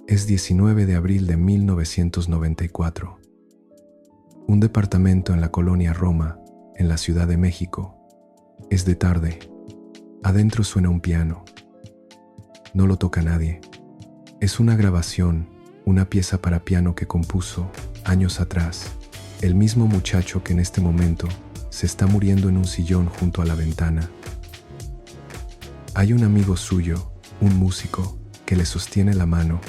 Es 19 de abril de 1994. Un departamento en la colonia Roma, en la Ciudad de México. Es de tarde. Adentro suena un piano. No lo toca nadie. Es una grabación, una pieza para piano que compuso, años atrás, el mismo muchacho que en este momento se está muriendo en un sillón junto a la ventana. Hay un amigo suyo, un músico, que le sostiene la mano.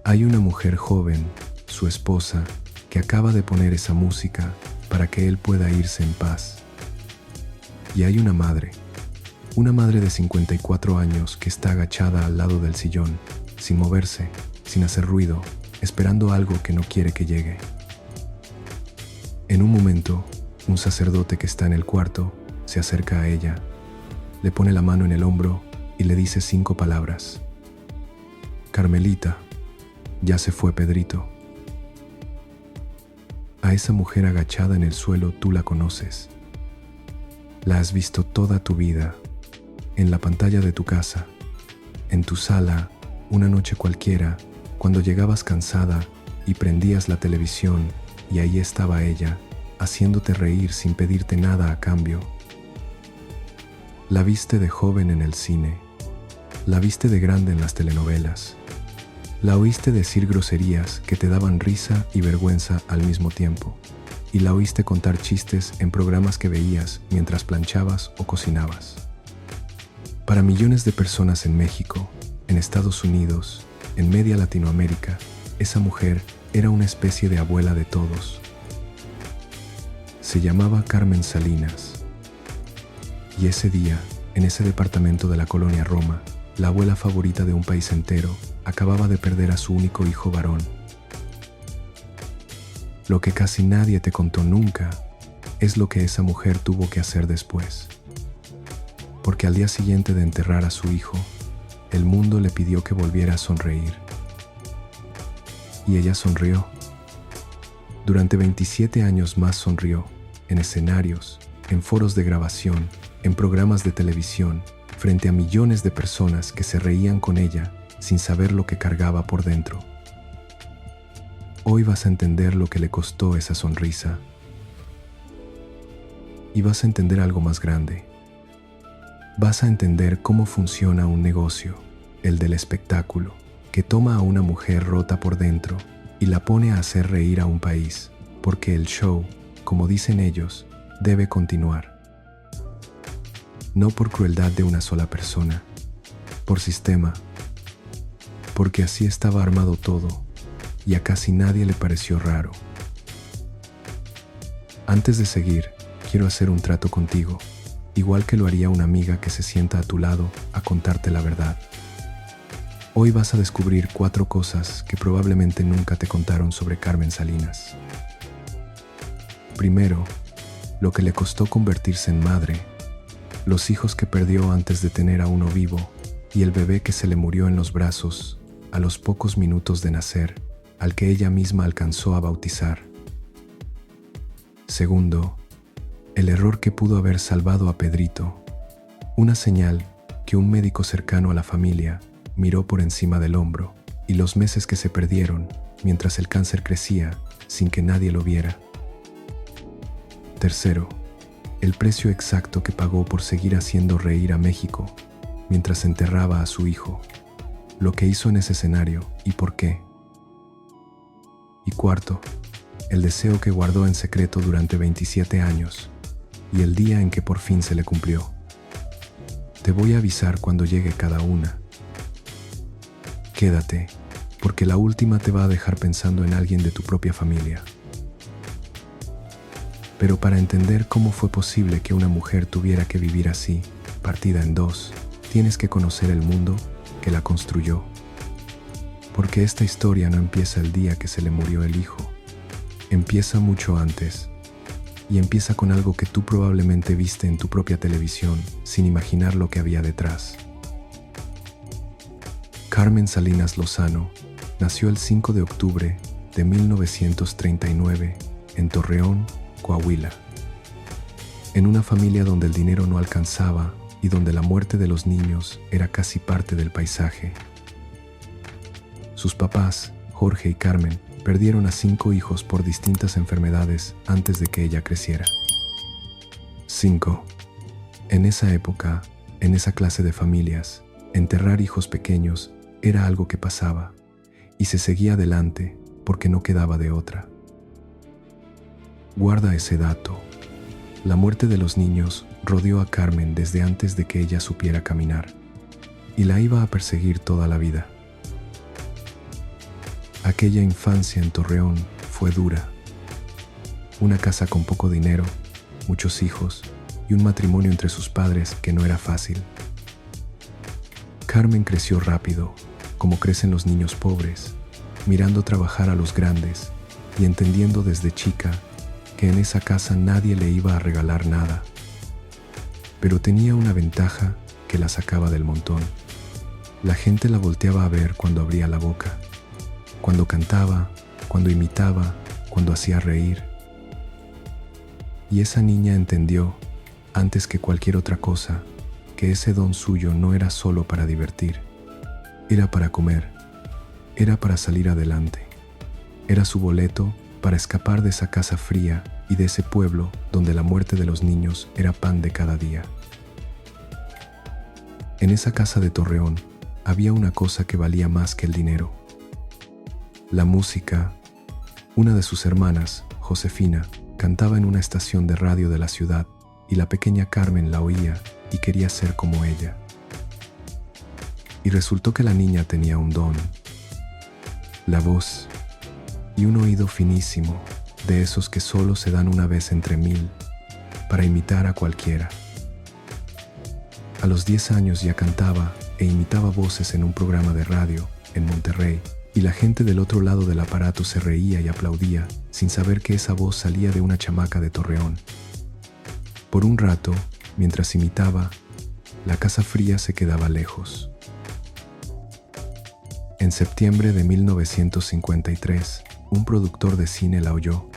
Hay una mujer joven, su esposa, que acaba de poner esa música para que él pueda irse en paz. Y hay una madre de 54 años que está agachada al lado del sillón, sin moverse, sin hacer ruido, esperando algo que no quiere que llegue. En un momento, un sacerdote que está en el cuarto se acerca a ella, le pone la mano en el hombro y le dice 5 palabras. Carmelita, ya se fue Pedrito. A esa mujer agachada en el suelo tú la conoces. La has visto toda tu vida, en la pantalla de tu casa, en tu sala, una noche cualquiera, cuando llegabas cansada y prendías la televisión y ahí estaba ella, haciéndote reír sin pedirte nada a cambio. La viste de joven en el cine, la viste de grande en las telenovelas, la oíste decir groserías que te daban risa y vergüenza al mismo tiempo, y la oíste contar chistes en programas que veías mientras planchabas o cocinabas. Para millones de personas en México, en Estados Unidos, en media Latinoamérica, esa mujer era una especie de abuela de todos. Se llamaba Carmen Salinas. Y ese día, en ese departamento de la colonia Roma, la abuela favorita de un país entero acababa de perder a su único hijo varón. Lo que casi nadie te contó nunca es lo que esa mujer tuvo que hacer después. Porque al día siguiente de enterrar a su hijo, el mundo le pidió que volviera a sonreír. Y ella sonrió. Durante 27 años más sonrió, en escenarios, en foros de grabación, en programas de televisión, frente a millones de personas que se reían con ella sin saber lo que cargaba por dentro. Hoy vas a entender lo que le costó esa sonrisa. Y vas a entender algo más grande. Vas a entender cómo funciona un negocio, el del espectáculo, que toma a una mujer rota por dentro y la pone a hacer reír a un país, porque el show, como dicen ellos, debe continuar. No por crueldad de una sola persona, por sistema, porque así estaba armado todo y a casi nadie le pareció raro. Antes de seguir, quiero hacer un trato contigo, igual que lo haría una amiga que se sienta a tu lado a contarte la verdad. Hoy vas a descubrir 4 cosas que probablemente nunca te contaron sobre Carmen Salinas. Primero, lo que le costó convertirse en madre, los hijos que perdió antes de tener a uno vivo y el bebé que se le murió en los brazos a los pocos minutos de nacer, al que ella misma alcanzó a bautizar. Segundo, el error que pudo haber salvado a Pedrito, una señal que un médico cercano a la familia miró por encima del hombro, y los meses que se perdieron mientras el cáncer crecía sin que nadie lo viera. Tercero, el precio exacto que pagó por seguir haciendo reír a México mientras enterraba a su hijo, lo que hizo en ese escenario y por qué. Y cuarto, el deseo que guardó en secreto durante 27 años y el día en que por fin se le cumplió. Te voy a avisar cuando llegue cada una. Quédate, porque la última te va a dejar pensando en alguien de tu propia familia. Pero para entender cómo fue posible que una mujer tuviera que vivir así, partida en dos, tienes que conocer el mundo que la construyó. Porque esta historia no empieza el día que se le murió el hijo. Empieza mucho antes. Y empieza con algo que tú probablemente viste en tu propia televisión, sin imaginar lo que había detrás. Carmen Salinas Lozano nació el 5 de octubre de 1939 en Torreón, Coahuila. En una familia donde el dinero no alcanzaba y donde la muerte de los niños era casi parte del paisaje. Sus papás, Jorge y Carmen, perdieron a 5 hijos por distintas enfermedades antes de que ella creciera. 5. En esa época, en esa clase de familias, enterrar hijos pequeños era algo que pasaba, y se seguía adelante porque no quedaba de otra. Guarda ese dato. La muerte de los niños rodeó a Carmen desde antes de que ella supiera caminar, y la iba a perseguir toda la vida. Aquella infancia en Torreón fue dura. Una casa con poco dinero, muchos hijos y un matrimonio entre sus padres que no era fácil. Carmen creció rápido, como crecen los niños pobres, mirando trabajar a los grandes y entendiendo desde chica que en esa casa nadie le iba a regalar nada. Pero tenía una ventaja que la sacaba del montón. La gente la volteaba a ver cuando abría la boca, cuando cantaba, cuando imitaba, cuando hacía reír. Y esa niña entendió, antes que cualquier otra cosa, que ese don suyo no era solo para divertir, era para comer, era para salir adelante, era su boleto para escapar de esa casa fría y de ese pueblo donde la muerte de los niños era pan de cada día. En esa casa de Torreón había una cosa que valía más que el dinero: la música. Una de sus hermanas, Josefina, cantaba en una estación de radio de la ciudad y la pequeña Carmen la oía y quería ser como ella. Y resultó que la niña tenía un don, la voz, y un oído finísimo, de esos que solo se dan una vez entre 1000, para imitar a cualquiera. A los 10 años ya cantaba e imitaba voces en un programa de radio en Monterrey, y la gente del otro lado del aparato se reía y aplaudía sin saber que esa voz salía de una chamaca de Torreón. Por un rato, mientras imitaba, la casa fría se quedaba lejos. En septiembre de 1953, un productor de cine la oyó.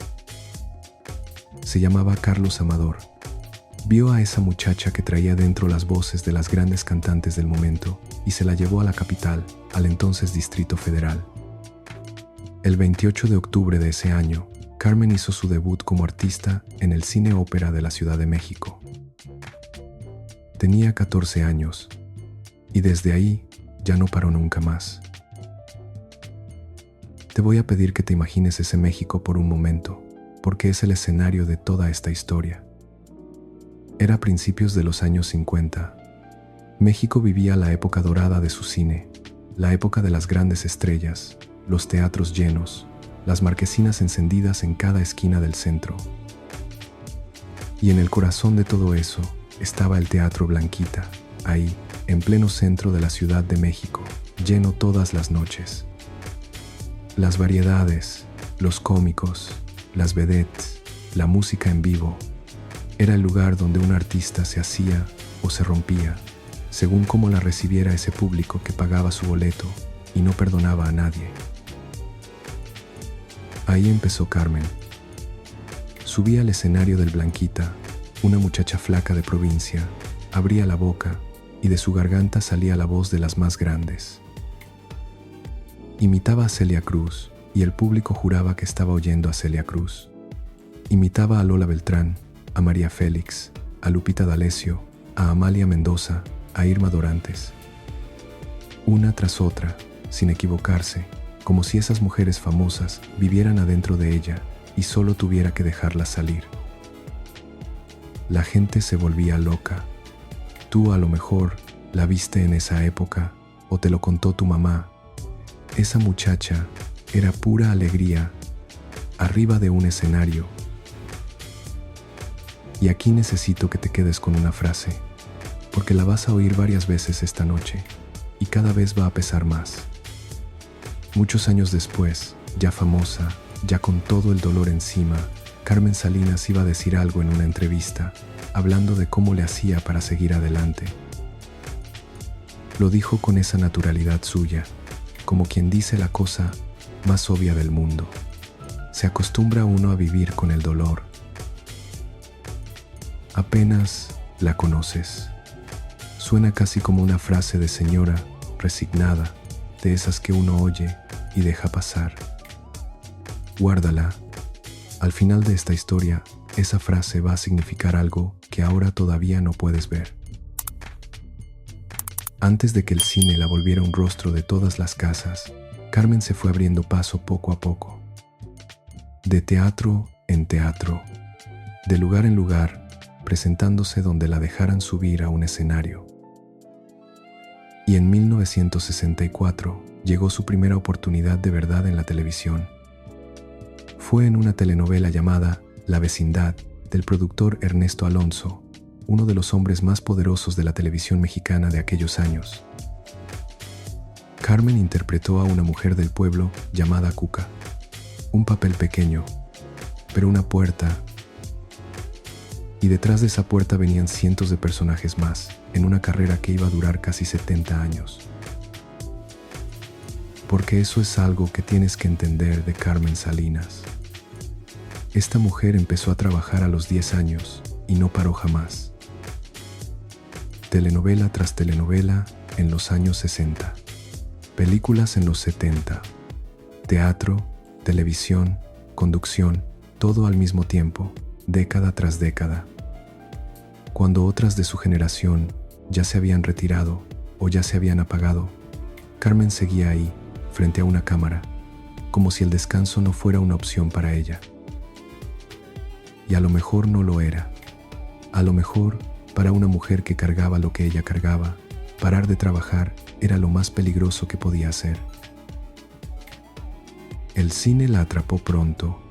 Se llamaba Carlos Amador. Vio a esa muchacha que traía dentro las voces de las grandes cantantes del momento y se la llevó a la capital, al entonces Distrito Federal. El 28 de octubre de ese año, Carmen hizo su debut como artista en el Cine Ópera de la Ciudad de México. Tenía 14 años y desde ahí ya no paró nunca más. Te voy a pedir que te imagines ese México por un momento, porque es el escenario de toda esta historia. Era a principios de los años 50. México vivía la época dorada de su cine, la época de las grandes estrellas, los teatros llenos, las marquesinas encendidas en cada esquina del centro. Y en el corazón de todo eso estaba el Teatro Blanquita, ahí, en pleno centro de la Ciudad de México, lleno todas las noches. Las variedades, los cómicos, las vedettes, la música en vivo. Era el lugar donde un artista se hacía o se rompía, según cómo la recibiera ese público que pagaba su boleto y no perdonaba a nadie. Ahí empezó Carmen. Subía al escenario del Blanquita, una muchacha flaca de provincia, abría la boca y de su garganta salía la voz de las más grandes. Imitaba a Celia Cruz y el público juraba que estaba oyendo a Celia Cruz. Imitaba a Lola Beltrán, a María Félix, a Lupita D'Alessio, a Amalia Mendoza, a Irma Dorantes. Una tras otra, sin equivocarse, como si esas mujeres famosas vivieran adentro de ella y solo tuviera que dejarlas salir. La gente se volvía loca. Tú a lo mejor la viste en esa época o te lo contó tu mamá. Esa muchacha era pura alegría, arriba de un escenario. Y aquí necesito que te quedes con una frase, porque la vas a oír varias veces esta noche, y cada vez va a pesar más. Muchos años después, ya famosa, ya con todo el dolor encima, Carmen Salinas iba a decir algo en una entrevista, hablando de cómo le hacía para seguir adelante. Lo dijo con esa naturalidad suya, como quien dice la cosa más obvia del mundo. Se acostumbra uno a vivir con el dolor. Apenas la conoces. Suena casi como una frase de señora resignada, de esas que uno oye y deja pasar. Guárdala. Al final de esta historia, esa frase va a significar algo que ahora todavía no puedes ver. Antes de que el cine la volviera un rostro de todas las casas, Carmen se fue abriendo paso poco a poco. De teatro en teatro, de lugar en lugar, presentándose donde la dejaran subir a un escenario. Y en 1964 llegó su primera oportunidad de verdad en la televisión. Fue en una telenovela llamada La Vecindad, del productor Ernesto Alonso, uno de los hombres más poderosos de la televisión mexicana de aquellos años. Carmen interpretó a una mujer del pueblo llamada Cuca. Un papel pequeño, pero una puerta. Y detrás de esa puerta venían cientos de personajes más, en una carrera que iba a durar casi 70 años. Porque eso es algo que tienes que entender de Carmen Salinas. Esta mujer empezó a trabajar a los 10 años y no paró jamás. Telenovela tras telenovela en los años 60, películas en los 70, teatro, televisión, conducción, todo al mismo tiempo, década tras década. Cuando otras de su generación ya se habían retirado o ya se habían apagado, Carmen seguía ahí, frente a una cámara, como si el descanso no fuera una opción para ella. Y a lo mejor no lo era. A lo mejor, para una mujer que cargaba lo que ella cargaba, parar de trabajar era lo más peligroso que podía hacer. El cine la atrapó pronto.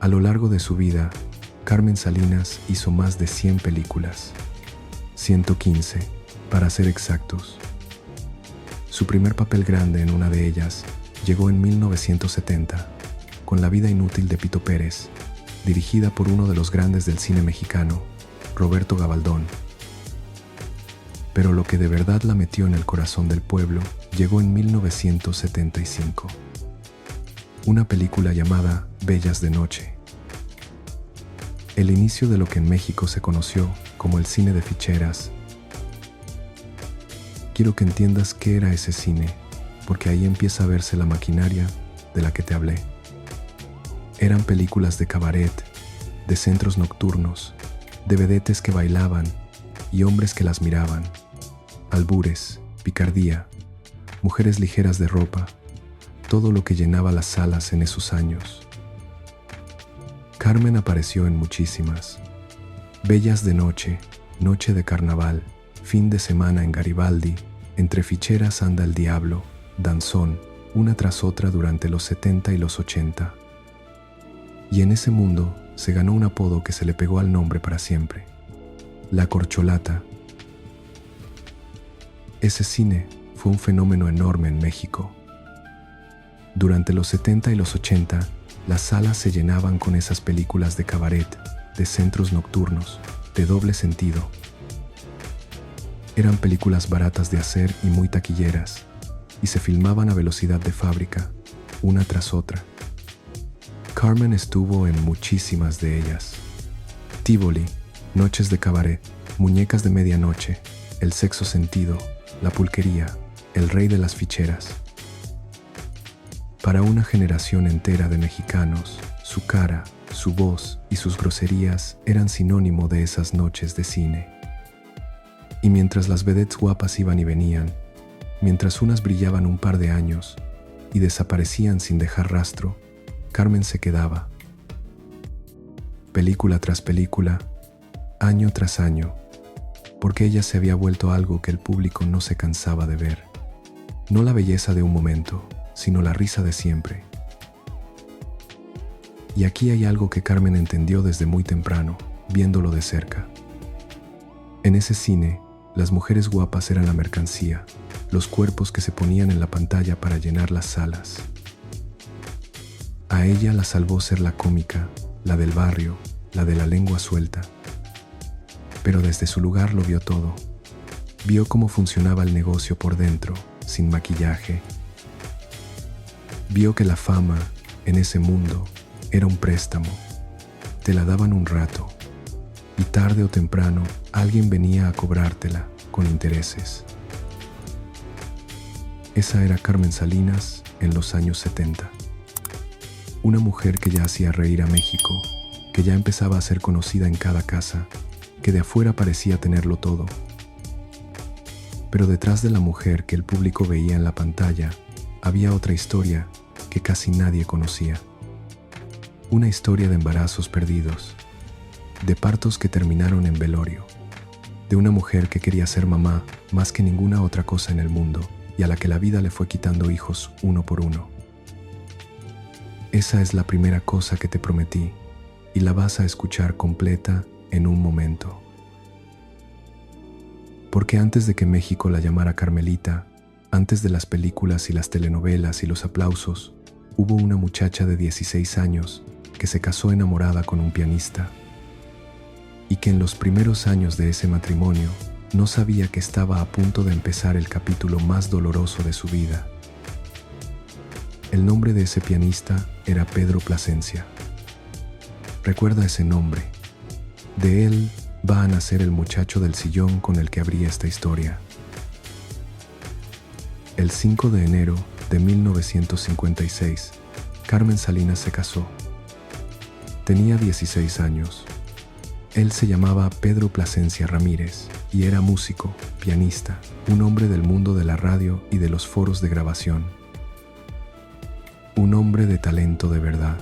A lo largo de su vida, Carmen Salinas hizo más de 100 películas. 115, para ser exactos. Su primer papel grande en una de ellas llegó en 1970, con La vida inútil de Pito Pérez, dirigida por uno de los grandes del cine mexicano, Roberto Gabaldón. Pero lo que de verdad la metió en el corazón del pueblo llegó en 1975. Una película llamada Bellas de Noche. El inicio de lo que en México se conoció como el cine de ficheras. Quiero que entiendas qué era ese cine, porque ahí empieza a verse la maquinaria de la que te hablé. Eran películas de cabaret, de centros nocturnos, de vedetes que bailaban y hombres que las miraban. Albures, picardía, mujeres ligeras de ropa, todo lo que llenaba las salas en esos años. Carmen apareció en muchísimas. Bellas de Noche, Noche de Carnaval, Fin de Semana en Garibaldi, Entre Ficheras anda el Diablo, Danzón, una tras otra durante los 70 y los 80. Y en ese mundo se ganó un apodo que se le pegó al nombre para siempre: La Corcholata. Ese cine fue un fenómeno enorme en México. Durante los 70 y los 80, las salas se llenaban con esas películas de cabaret, de centros nocturnos, de doble sentido. Eran películas baratas de hacer y muy taquilleras, y se filmaban a velocidad de fábrica, una tras otra. Carmen estuvo en muchísimas de ellas. Tívoli, Noches de Cabaret, Muñecas de Medianoche, El Sexto Sentido, La Pulquería, El Rey de las Ficheras. Para una generación entera de mexicanos, su cara, su voz y sus groserías eran sinónimo de esas noches de cine. Y mientras las vedettes guapas iban y venían, mientras unas brillaban un par de años y desaparecían sin dejar rastro, Carmen se quedaba. Película tras película, año tras año, porque ella se había vuelto algo que el público no se cansaba de ver. No la belleza de un momento, sino la risa de siempre. Y aquí hay algo que Carmen entendió desde muy temprano, viéndolo de cerca. En ese cine, las mujeres guapas eran la mercancía, los cuerpos que se ponían en la pantalla para llenar las salas. A ella la salvó ser la cómica, la del barrio, la de la lengua suelta. Pero desde su lugar lo vio todo. Vio cómo funcionaba el negocio por dentro, sin maquillaje. Vio que la fama, en ese mundo, era un préstamo. Te la daban un rato, y tarde o temprano alguien venía a cobrártela con intereses. Esa era Carmen Salinas en los años 70. Una mujer que ya hacía reír a México, que ya empezaba a ser conocida en cada casa, que de afuera parecía tenerlo todo. Pero detrás de la mujer que el público veía en la pantalla, había otra historia que casi nadie conocía. Una historia de embarazos perdidos, de partos que terminaron en velorio, de una mujer que quería ser mamá más que ninguna otra cosa en el mundo y a la que la vida le fue quitando hijos uno por uno. Esa es la primera cosa que te prometí y la vas a escuchar completa en un momento. Porque antes de que México la llamara Carmelita, antes de las películas y las telenovelas y los aplausos, hubo una muchacha de 16 años que se casó enamorada con un pianista y que en los primeros años de ese matrimonio no sabía que estaba a punto de empezar el capítulo más doloroso de su vida. El nombre de ese pianista era Pedro Plasencia. Recuerda ese nombre. De él va a nacer el muchacho del sillón con el que abría esta historia. El 5 de enero de 1956, Carmen Salinas se casó. Tenía 16 años. Él se llamaba Pedro Plasencia Ramírez y era músico, pianista, un hombre del mundo de la radio y de los foros de grabación. Un hombre de talento de verdad.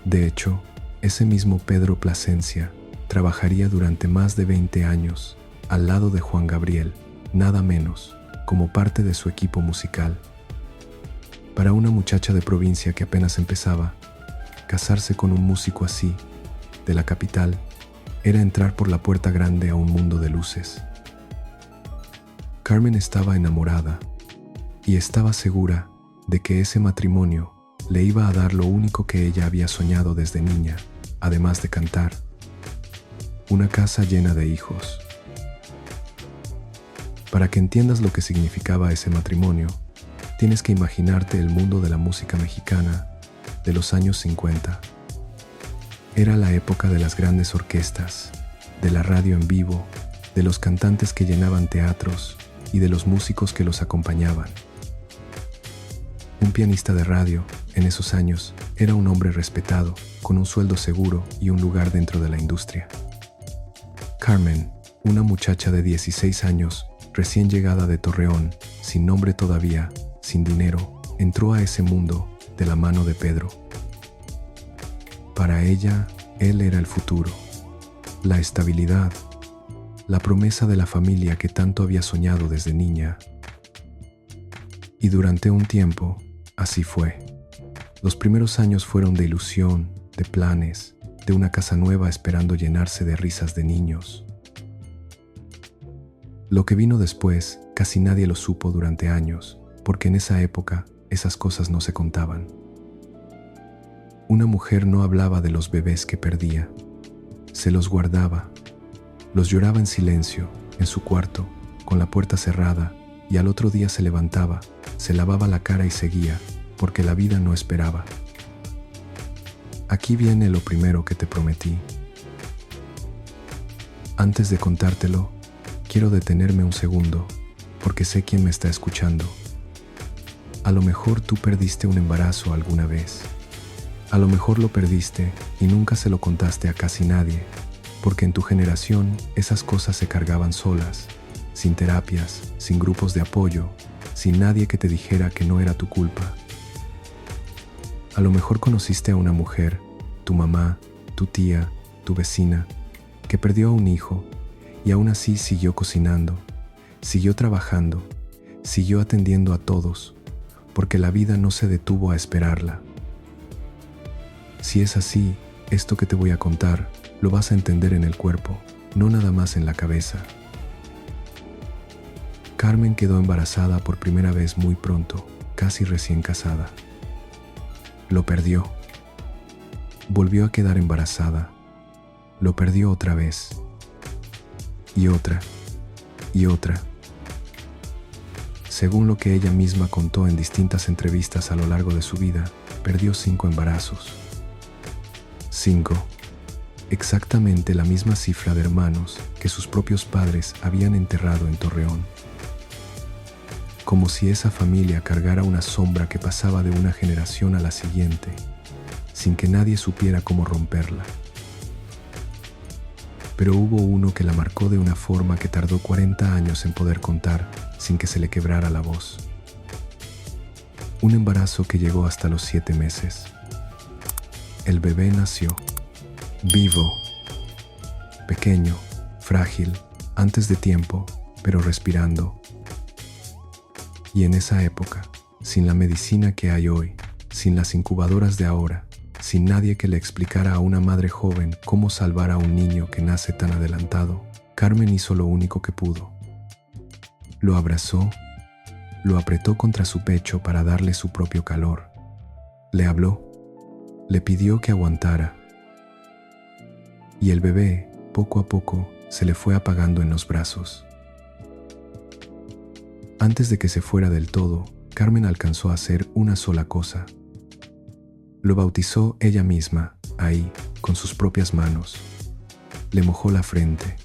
De hecho, ese mismo Pedro Plasencia trabajaría durante más de 20 años al lado de Juan Gabriel, nada menos, como parte de su equipo musical. Para una muchacha de provincia que apenas empezaba, casarse con un músico así, de la capital, era entrar por la puerta grande a un mundo de luces. Carmen estaba enamorada y estaba segura de que ese matrimonio le iba a dar lo único que ella había soñado desde niña, además de cantar: una casa llena de hijos. Para que entiendas lo que significaba ese matrimonio, tienes que imaginarte el mundo de la música mexicana de los años 50. Era la época de las grandes orquestas, de la radio en vivo, de los cantantes que llenaban teatros y de los músicos que los acompañaban. Un pianista de radio, en esos años, era un hombre respetado, con un sueldo seguro y un lugar dentro de la industria. Carmen, una muchacha de 16 años, recién llegada de Torreón, sin nombre todavía, sin dinero, entró a ese mundo de la mano de Pedro. Para ella, él era el futuro, la estabilidad, la promesa de la familia que tanto había soñado desde niña. Y durante un tiempo, así fue. Los primeros años fueron de ilusión, de planes, de una casa nueva esperando llenarse de risas de niños. Lo que vino después, casi nadie lo supo durante años, porque en esa época esas cosas no se contaban. Una mujer no hablaba de los bebés que perdía, se los guardaba, los lloraba en silencio, en su cuarto, con la puerta cerrada, y al otro día se levantaba, se lavaba la cara y seguía, porque la vida no esperaba. Aquí viene lo primero que te prometí. Antes de contártelo, quiero detenerme un segundo, porque sé quién me está escuchando. A lo mejor tú perdiste un embarazo alguna vez. A lo mejor lo perdiste y nunca se lo contaste a casi nadie, porque en tu generación esas cosas se cargaban solas, sin terapias, sin grupos de apoyo, sin nadie que te dijera que no era tu culpa. A lo mejor conociste a una mujer, tu mamá, tu tía, tu vecina, que perdió a un hijo y aún así siguió cocinando, siguió trabajando, siguió atendiendo a todos, porque la vida no se detuvo a esperarla. Si es así, esto que te voy a contar lo vas a entender en el cuerpo, no nada más en la cabeza. Carmen quedó embarazada por primera vez muy pronto, casi recién casada. Lo perdió. Volvió a quedar embarazada. Lo perdió otra vez. Y otra. Y otra. Según lo que ella misma contó en distintas entrevistas a lo largo de su vida, perdió 5 embarazos. 5. Exactamente la misma cifra de hermanos que sus propios padres habían enterrado en Torreón. como si esa familia cargara una sombra que pasaba de una generación a la siguiente, sin que nadie supiera cómo romperla. Pero hubo uno que la marcó de una forma que tardó 40 años en poder contar sin que se le quebrara la voz. Un embarazo que llegó hasta los 7 meses. El bebé nació, vivo, pequeño, frágil, antes de tiempo, pero respirando. Y en esa época, sin la medicina que hay hoy, sin las incubadoras de ahora, sin nadie que le explicara a una madre joven cómo salvar a un niño que nace tan adelantado, Carmen hizo lo único que pudo. Lo abrazó, lo apretó contra su pecho para darle su propio calor. Le habló, le pidió que aguantara. Y el bebé, poco a poco, se le fue apagando en los brazos. Antes de que se fuera del todo, Carmen alcanzó a hacer una sola cosa. Lo bautizó ella misma, ahí, con sus propias manos. Le mojó la frente.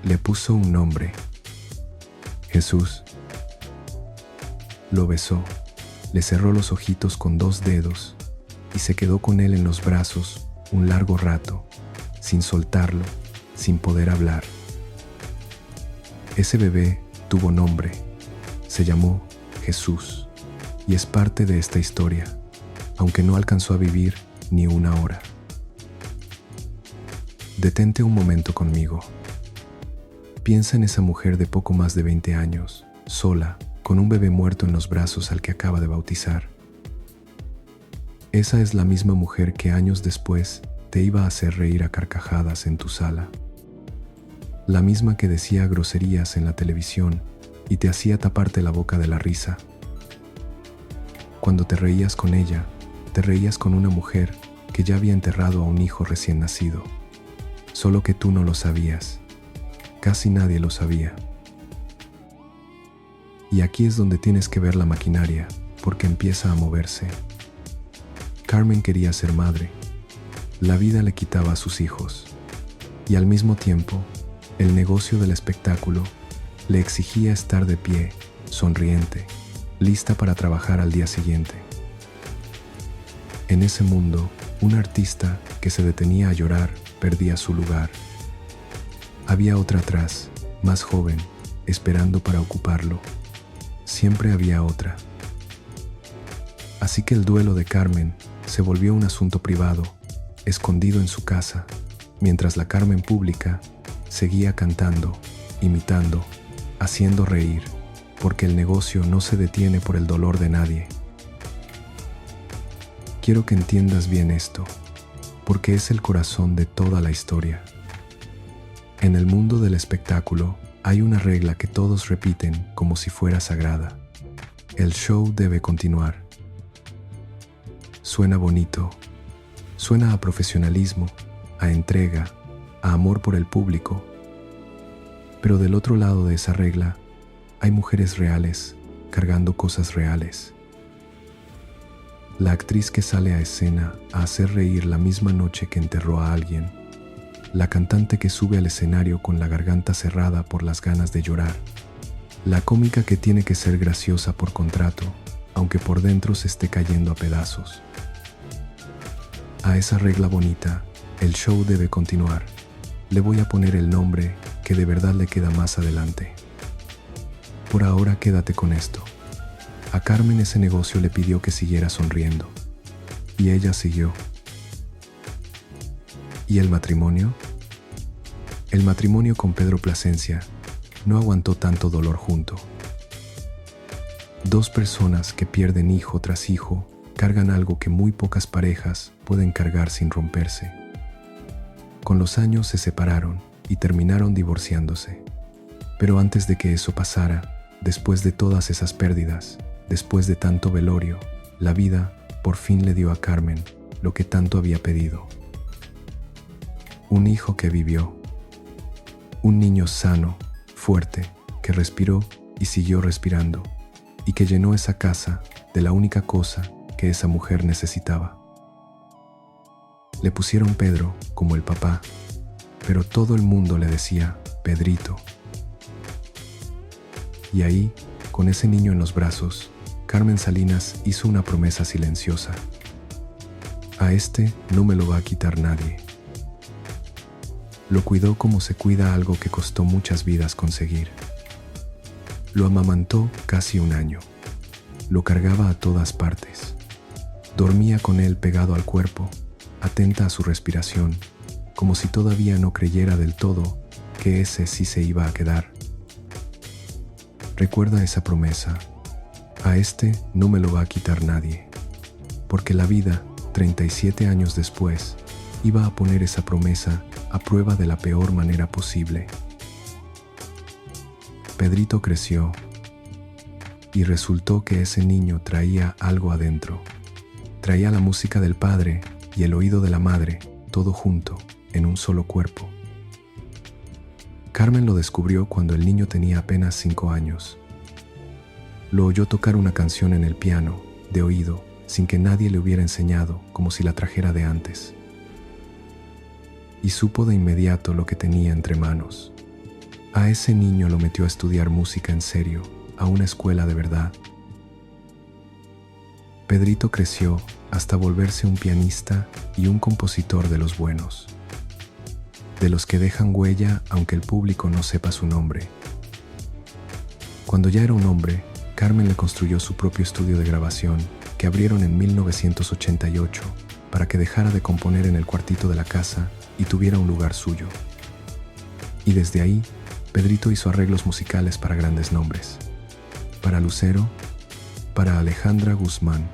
Le puso un nombre. Jesús. Lo besó, le cerró los ojitos con 2 dedos y se quedó con él en los brazos un largo rato, sin soltarlo, sin poder hablar. Ese bebé tuvo nombre, se llamó Jesús y es parte de esta historia, aunque no alcanzó a vivir ni una hora. Detente un momento conmigo. Piensa en esa mujer de poco más de 20 años, sola, con un bebé muerto en los brazos al que acaba de bautizar. Esa es la misma mujer que años después te iba a hacer reír a carcajadas en tu sala. La misma que decía groserías en la televisión y te hacía taparte la boca de la risa. Cuando te reías con ella, te reías con una mujer que ya había enterrado a un hijo recién nacido. Solo que tú no lo sabías. Casi nadie lo sabía. Y aquí es donde tienes que ver la maquinaria, porque empieza a moverse. Carmen quería ser madre. La vida le quitaba a sus hijos. Y al mismo tiempo, el negocio del espectáculo le exigía estar de pie, sonriente, lista para trabajar al día siguiente. En ese mundo, un artista que se detenía a llorar perdía su lugar. Había otra atrás, más joven, esperando para ocuparlo. Siempre había otra. Así que el duelo de Carmen se volvió un asunto privado, escondido en su casa, mientras la Carmen pública seguía cantando, imitando, haciendo reír, porque el negocio no se detiene por el dolor de nadie. Quiero que entiendas bien esto, porque es el corazón de toda la historia. En el mundo del espectáculo hay una regla que todos repiten como si fuera sagrada. El show debe continuar. Suena bonito, suena a profesionalismo, a entrega, a amor por el público. Pero del otro lado de esa regla hay mujeres reales cargando cosas reales. La actriz que sale a escena a hacer reír la misma noche que enterró a alguien. La cantante que sube al escenario con la garganta cerrada por las ganas de llorar. La cómica que tiene que ser graciosa por contrato, aunque por dentro se esté cayendo a pedazos. A esa regla bonita, el show debe continuar. Le voy a poner el nombre que de verdad le queda más adelante. Por ahora quédate con esto. A Carmen ese negocio le pidió que siguiera sonriendo. Y ella siguió. ¿Y el matrimonio? El matrimonio con Pedro Plasencia no aguantó tanto dolor junto. 2 personas que pierden hijo tras hijo cargan algo que muy pocas parejas pueden cargar sin romperse. Con los años se separaron y terminaron divorciándose. Pero antes de que eso pasara, después de todas esas pérdidas, después de tanto velorio, la vida por fin le dio a Carmen lo que tanto había pedido. Un hijo que vivió. Un niño sano, fuerte, que respiró y siguió respirando, y que llenó esa casa de la única cosa que esa mujer necesitaba. Le pusieron Pedro como el papá, pero todo el mundo le decía Pedrito. Y ahí con ese niño en los brazos, Carmen Salinas hizo una promesa silenciosa. A este no me lo va a quitar nadie. Lo cuidó como se cuida algo que costó muchas vidas conseguir. Lo amamantó casi un año. Lo cargaba a todas partes. Dormía con él pegado al cuerpo, atenta a su respiración, como si todavía no creyera del todo que ese sí se iba a quedar. Recuerda esa promesa. A este no me lo va a quitar nadie. Porque la vida, 37 años después, iba a poner esa promesa a prueba de la peor manera posible. Pedrito creció y resultó que ese niño traía algo adentro. Traía la música del padre y el oído de la madre, todo junto, en un solo cuerpo. Carmen lo descubrió cuando el niño tenía apenas 5 años. Lo oyó tocar una canción en el piano, de oído, sin que nadie le hubiera enseñado, como si la trajera de antes. Y supo de inmediato lo que tenía entre manos. A ese niño lo metió a estudiar música en serio, a una escuela de verdad. Pedrito creció hasta volverse un pianista y un compositor de los buenos. De los que dejan huella aunque el público no sepa su nombre. Cuando ya era un hombre, Carmen le construyó su propio estudio de grabación que abrieron en 1988 para que dejara de componer en el cuartito de la casa y tuviera un lugar suyo. Y desde ahí, Pedrito hizo arreglos musicales para grandes nombres. Para Lucero, para Alejandra Guzmán,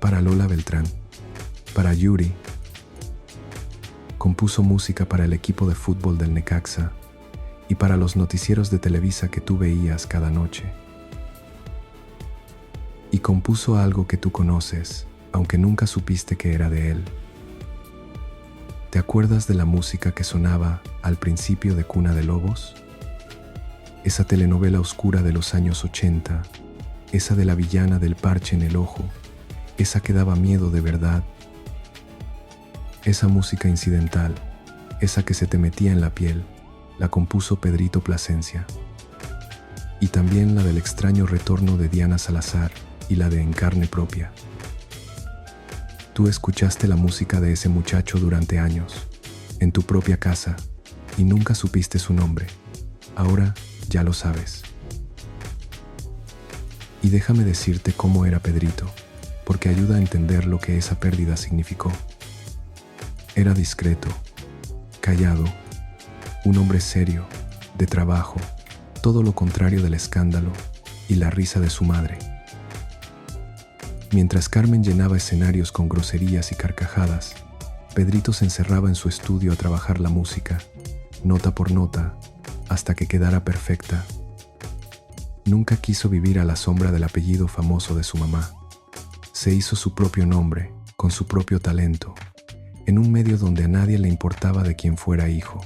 para Lola Beltrán, para Yuri. Compuso música para el equipo de fútbol del Necaxa y para los noticieros de Televisa que tú veías cada noche. Y compuso algo que tú conoces, aunque nunca supiste que era de él. ¿Te acuerdas de la música que sonaba al principio de Cuna de Lobos? Esa telenovela oscura de los años 80, esa de la villana del parche en el ojo, esa que daba miedo de verdad. Esa música incidental, esa que se te metía en la piel, la compuso Pedrito Plasencia. Y también la del extraño retorno de Diana Salazar y la de En carne propia. Tú escuchaste la música de ese muchacho durante años, en tu propia casa, y nunca supiste su nombre. Ahora ya lo sabes. Y déjame decirte cómo era Pedrito, porque ayuda a entender lo que esa pérdida significó. Era discreto, callado, un hombre serio, de trabajo, todo lo contrario del escándalo y la risa de su madre. Mientras Carmen llenaba escenarios con groserías y carcajadas, Pedrito se encerraba en su estudio a trabajar la música, nota por nota, hasta que quedara perfecta. Nunca quiso vivir a la sombra del apellido famoso de su mamá. Se hizo su propio nombre, con su propio talento, en un medio donde a nadie le importaba de quién fuera hijo.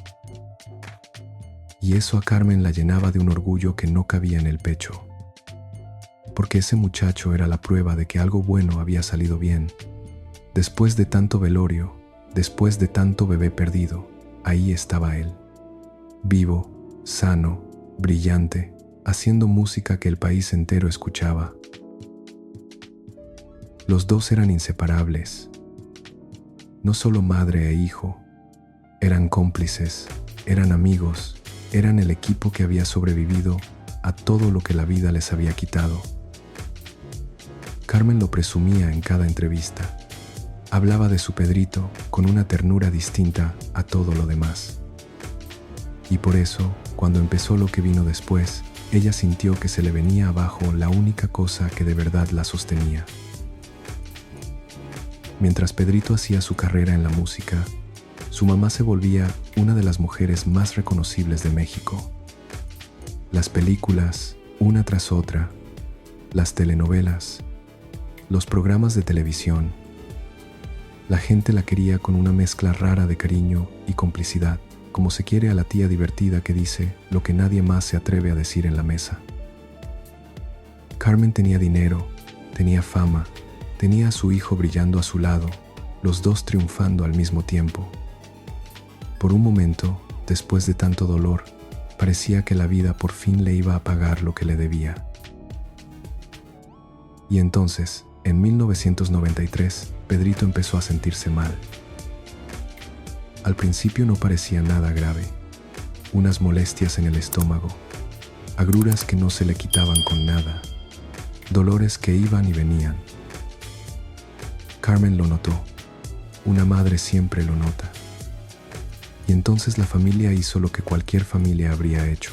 Y eso a Carmen la llenaba de un orgullo que no cabía en el pecho. Porque ese muchacho era la prueba de que algo bueno había salido bien. Después de tanto velorio, después de tanto bebé perdido, ahí estaba él. Vivo, sano, brillante, haciendo música que el país entero escuchaba. Los dos eran inseparables. No solo madre e hijo, eran cómplices, eran amigos, eran el equipo que había sobrevivido a todo lo que la vida les había quitado. Carmen lo presumía en cada entrevista. Hablaba de su Pedrito con una ternura distinta a todo lo demás. Y por eso, cuando empezó lo que vino después, ella sintió que se le venía abajo la única cosa que de verdad la sostenía. Mientras Pedrito hacía su carrera en la música, su mamá se volvía una de las mujeres más reconocibles de México. Las películas, una tras otra, las telenovelas, los programas de televisión. La gente la quería con una mezcla rara de cariño y complicidad, como se quiere a la tía divertida que dice lo que nadie más se atreve a decir en la mesa. Carmen tenía dinero, tenía fama, tenía a su hijo brillando a su lado, los dos triunfando al mismo tiempo. Por un momento, después de tanto dolor, parecía que la vida por fin le iba a pagar lo que le debía. Y entonces, en 1993, Pedrito empezó a sentirse mal. Al principio no parecía nada grave. Unas molestias en el estómago, agruras que no se le quitaban con nada, dolores que iban y venían. Carmen lo notó. Una madre siempre lo nota. Y entonces la familia hizo lo que cualquier familia habría hecho.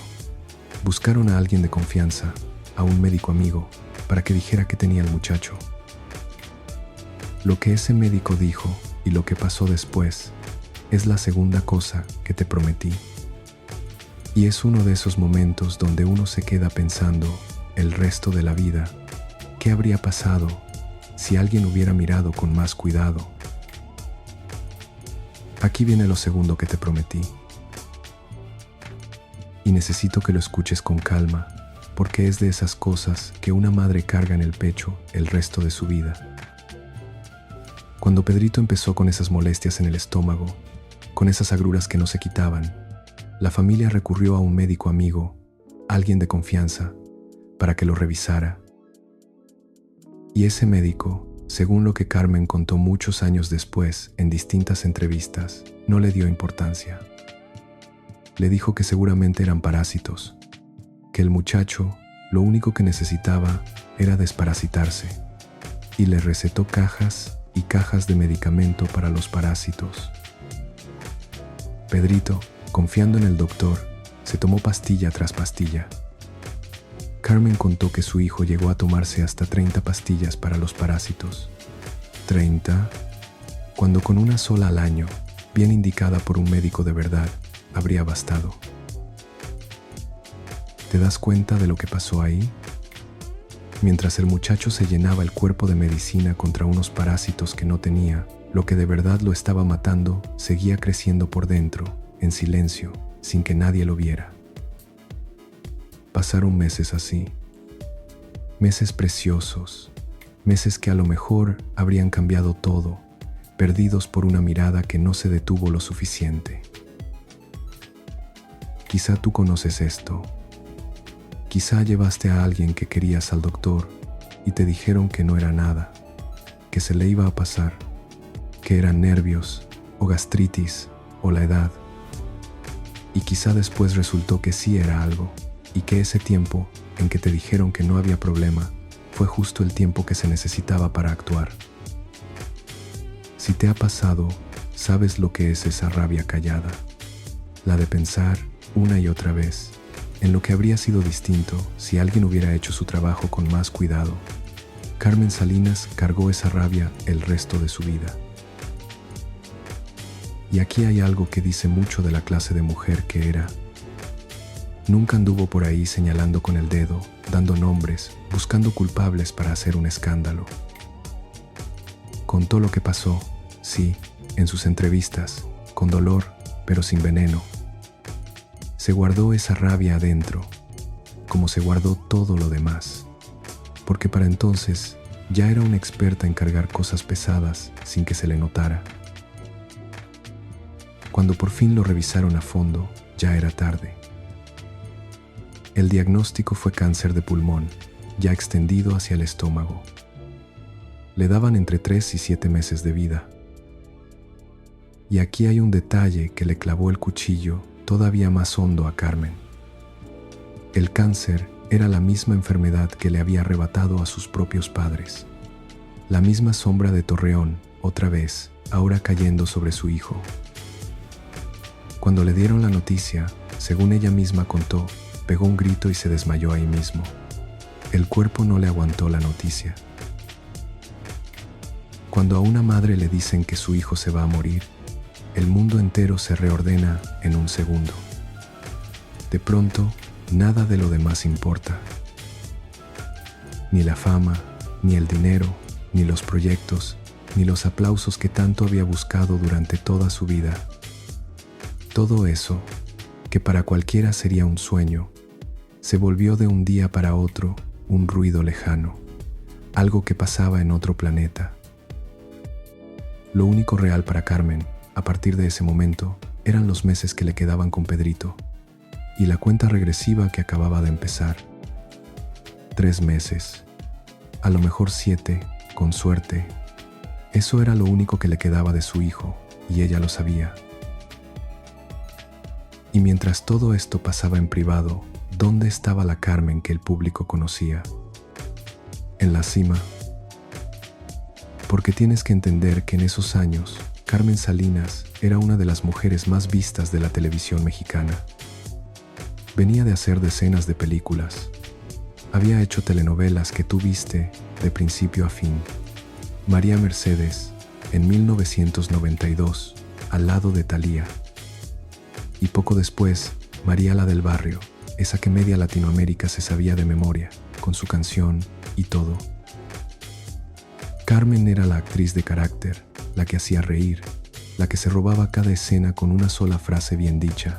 Buscaron a alguien de confianza, a un médico amigo, para que dijera qué tenía el muchacho. Lo que ese médico dijo y lo que pasó después es la segunda cosa que te prometí. Y es uno de esos momentos donde uno se queda pensando el resto de la vida, ¿qué habría pasado si alguien hubiera mirado con más cuidado? Aquí viene lo segundo que te prometí. Y necesito que lo escuches con calma, porque es de esas cosas que una madre carga en el pecho el resto de su vida. Cuando Pedrito empezó con esas molestias en el estómago, con esas agruras que no se quitaban, la familia recurrió a un médico amigo, alguien de confianza, para que lo revisara. Y ese médico, según lo que Carmen contó muchos años después en distintas entrevistas, no le dio importancia. Le dijo que seguramente eran parásitos, que el muchacho lo único que necesitaba era desparasitarse, y le recetó cajas y cajas de medicamento para los parásitos. Pedrito, confiando en el doctor, se tomó pastilla tras pastilla. Carmen contó que su hijo llegó a tomarse hasta 30 pastillas para los parásitos. 30, cuando con una sola al año, bien indicada por un médico de verdad, habría bastado. ¿Te das cuenta de lo que pasó ahí? Mientras el muchacho se llenaba el cuerpo de medicina contra unos parásitos que no tenía, lo que de verdad lo estaba matando seguía creciendo por dentro, en silencio, sin que nadie lo viera. Pasaron meses así. Meses preciosos. Meses que a lo mejor habrían cambiado todo, perdidos por una mirada que no se detuvo lo suficiente. Quizá tú conoces esto. Quizá llevaste a alguien que querías al doctor y te dijeron que no era nada, que se le iba a pasar, que eran nervios o gastritis o la edad. Y quizá después resultó que sí era algo y que ese tiempo en que te dijeron que no había problema fue justo el tiempo que se necesitaba para actuar. Si te ha pasado, sabes lo que es esa rabia callada, la de pensar una y otra vez en lo que habría sido distinto si alguien hubiera hecho su trabajo con más cuidado. Carmen Salinas cargó esa rabia el resto de su vida. Y aquí hay algo que dice mucho de la clase de mujer que era. Nunca anduvo por ahí señalando con el dedo, dando nombres, buscando culpables para hacer un escándalo. Contó lo que pasó, sí, en sus entrevistas, con dolor, pero sin veneno. Se guardó esa rabia adentro, como se guardó todo lo demás, porque para entonces ya era una experta en cargar cosas pesadas sin que se le notara. Cuando por fin lo revisaron a fondo, ya era tarde. El diagnóstico fue cáncer de pulmón, ya extendido hacia el estómago. Le daban entre 3 y 7 meses de vida. Y aquí hay un detalle que le clavó el cuchillo todavía más hondo a Carmen. El cáncer era la misma enfermedad que le había arrebatado a sus propios padres. La misma sombra de Torreón, otra vez, ahora cayendo sobre su hijo. Cuando le dieron la noticia, según ella misma contó, pegó un grito y se desmayó ahí mismo. El cuerpo no le aguantó la noticia. Cuando a una madre le dicen que su hijo se va a morir, el mundo entero se reordena en un segundo. De pronto, nada de lo demás importa. Ni la fama, ni el dinero, ni los proyectos, ni los aplausos que tanto había buscado durante toda su vida. Todo eso, que para cualquiera sería un sueño, se volvió de un día para otro un ruido lejano, algo que pasaba en otro planeta. Lo único real para Carmen, a partir de ese momento, eran los meses que le quedaban con Pedrito y la cuenta regresiva que acababa de empezar. 3 meses. a lo mejor 7, con suerte. Eso era lo único que le quedaba de su hijo, y ella lo sabía. Y mientras todo esto pasaba en privado, ¿dónde estaba la Carmen que el público conocía? En la cima. Porque tienes que entender que en esos años, Carmen Salinas era una de las mujeres más vistas de la televisión mexicana. Venía de hacer decenas de películas. Había hecho telenovelas que tú viste de principio a fin. María Mercedes, en 1992, al lado de Thalía. Y poco después, María la del Barrio, esa que media Latinoamérica se sabía de memoria, con su canción y todo. Carmen era la actriz de carácter, la que hacía reír, la que se robaba cada escena con una sola frase bien dicha.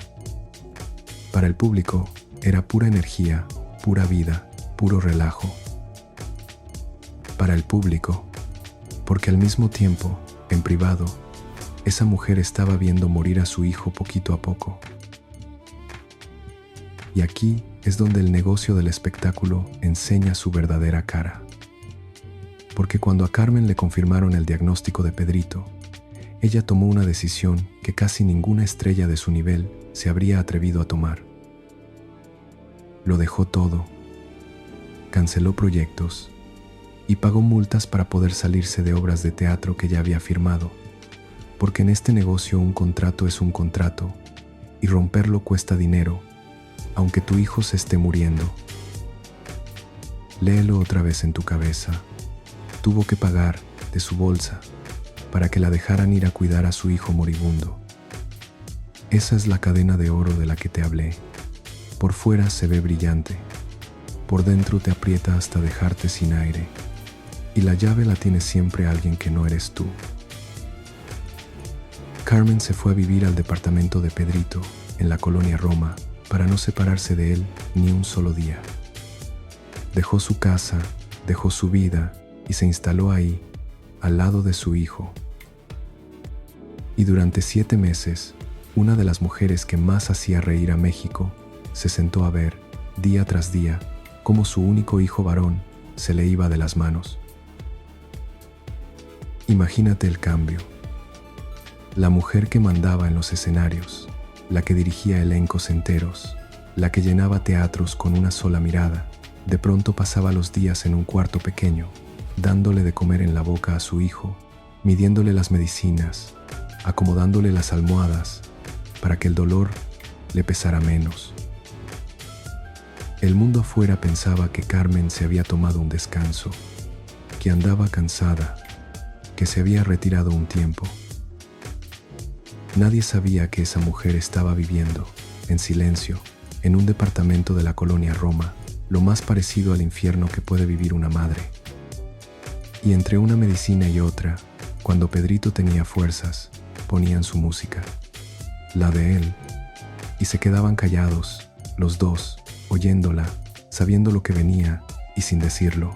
Para el público, era pura energía, pura vida, puro relajo. Para el público, porque al mismo tiempo, en privado, esa mujer estaba viendo morir a su hijo poquito a poco. Y aquí es donde el negocio del espectáculo enseña su verdadera cara. Porque cuando a Carmen le confirmaron el diagnóstico de Pedrito, ella tomó una decisión que casi ninguna estrella de su nivel se habría atrevido a tomar. Lo dejó todo, canceló proyectos y pagó multas para poder salirse de obras de teatro que ya había firmado, porque en este negocio un contrato es un contrato y romperlo cuesta dinero, aunque tu hijo se esté muriendo. Léelo otra vez en tu cabeza. Tuvo que pagar de su bolsa para que la dejaran ir a cuidar a su hijo moribundo. Esa es la cadena de oro de la que te hablé. Por fuera se ve brillante, por dentro te aprieta hasta dejarte sin aire, y la llave la tiene siempre alguien que no eres tú. Carmen se fue a vivir al departamento de Pedrito, en la colonia Roma, para no separarse de él ni un solo día. Dejó su casa, dejó su vida, y se instaló ahí, al lado de su hijo. Y durante 7 meses, una de las mujeres que más hacía reír a México se sentó a ver, día tras día, cómo su único hijo varón se le iba de las manos. Imagínate el cambio. La mujer que mandaba en los escenarios, la que dirigía elencos enteros, la que llenaba teatros con una sola mirada, de pronto pasaba los días en un cuarto pequeño, dándole de comer en la boca a su hijo, midiéndole las medicinas, acomodándole las almohadas, para que el dolor le pesara menos. El mundo afuera pensaba que Carmen se había tomado un descanso, que andaba cansada, que se había retirado un tiempo. Nadie sabía que esa mujer estaba viviendo, en silencio, en un departamento de la colonia Roma, lo más parecido al infierno que puede vivir una madre. Y entre una medicina y otra, cuando Pedrito tenía fuerzas, ponían su música, la de él, y se quedaban callados, los dos, oyéndola, sabiendo lo que venía y sin decirlo.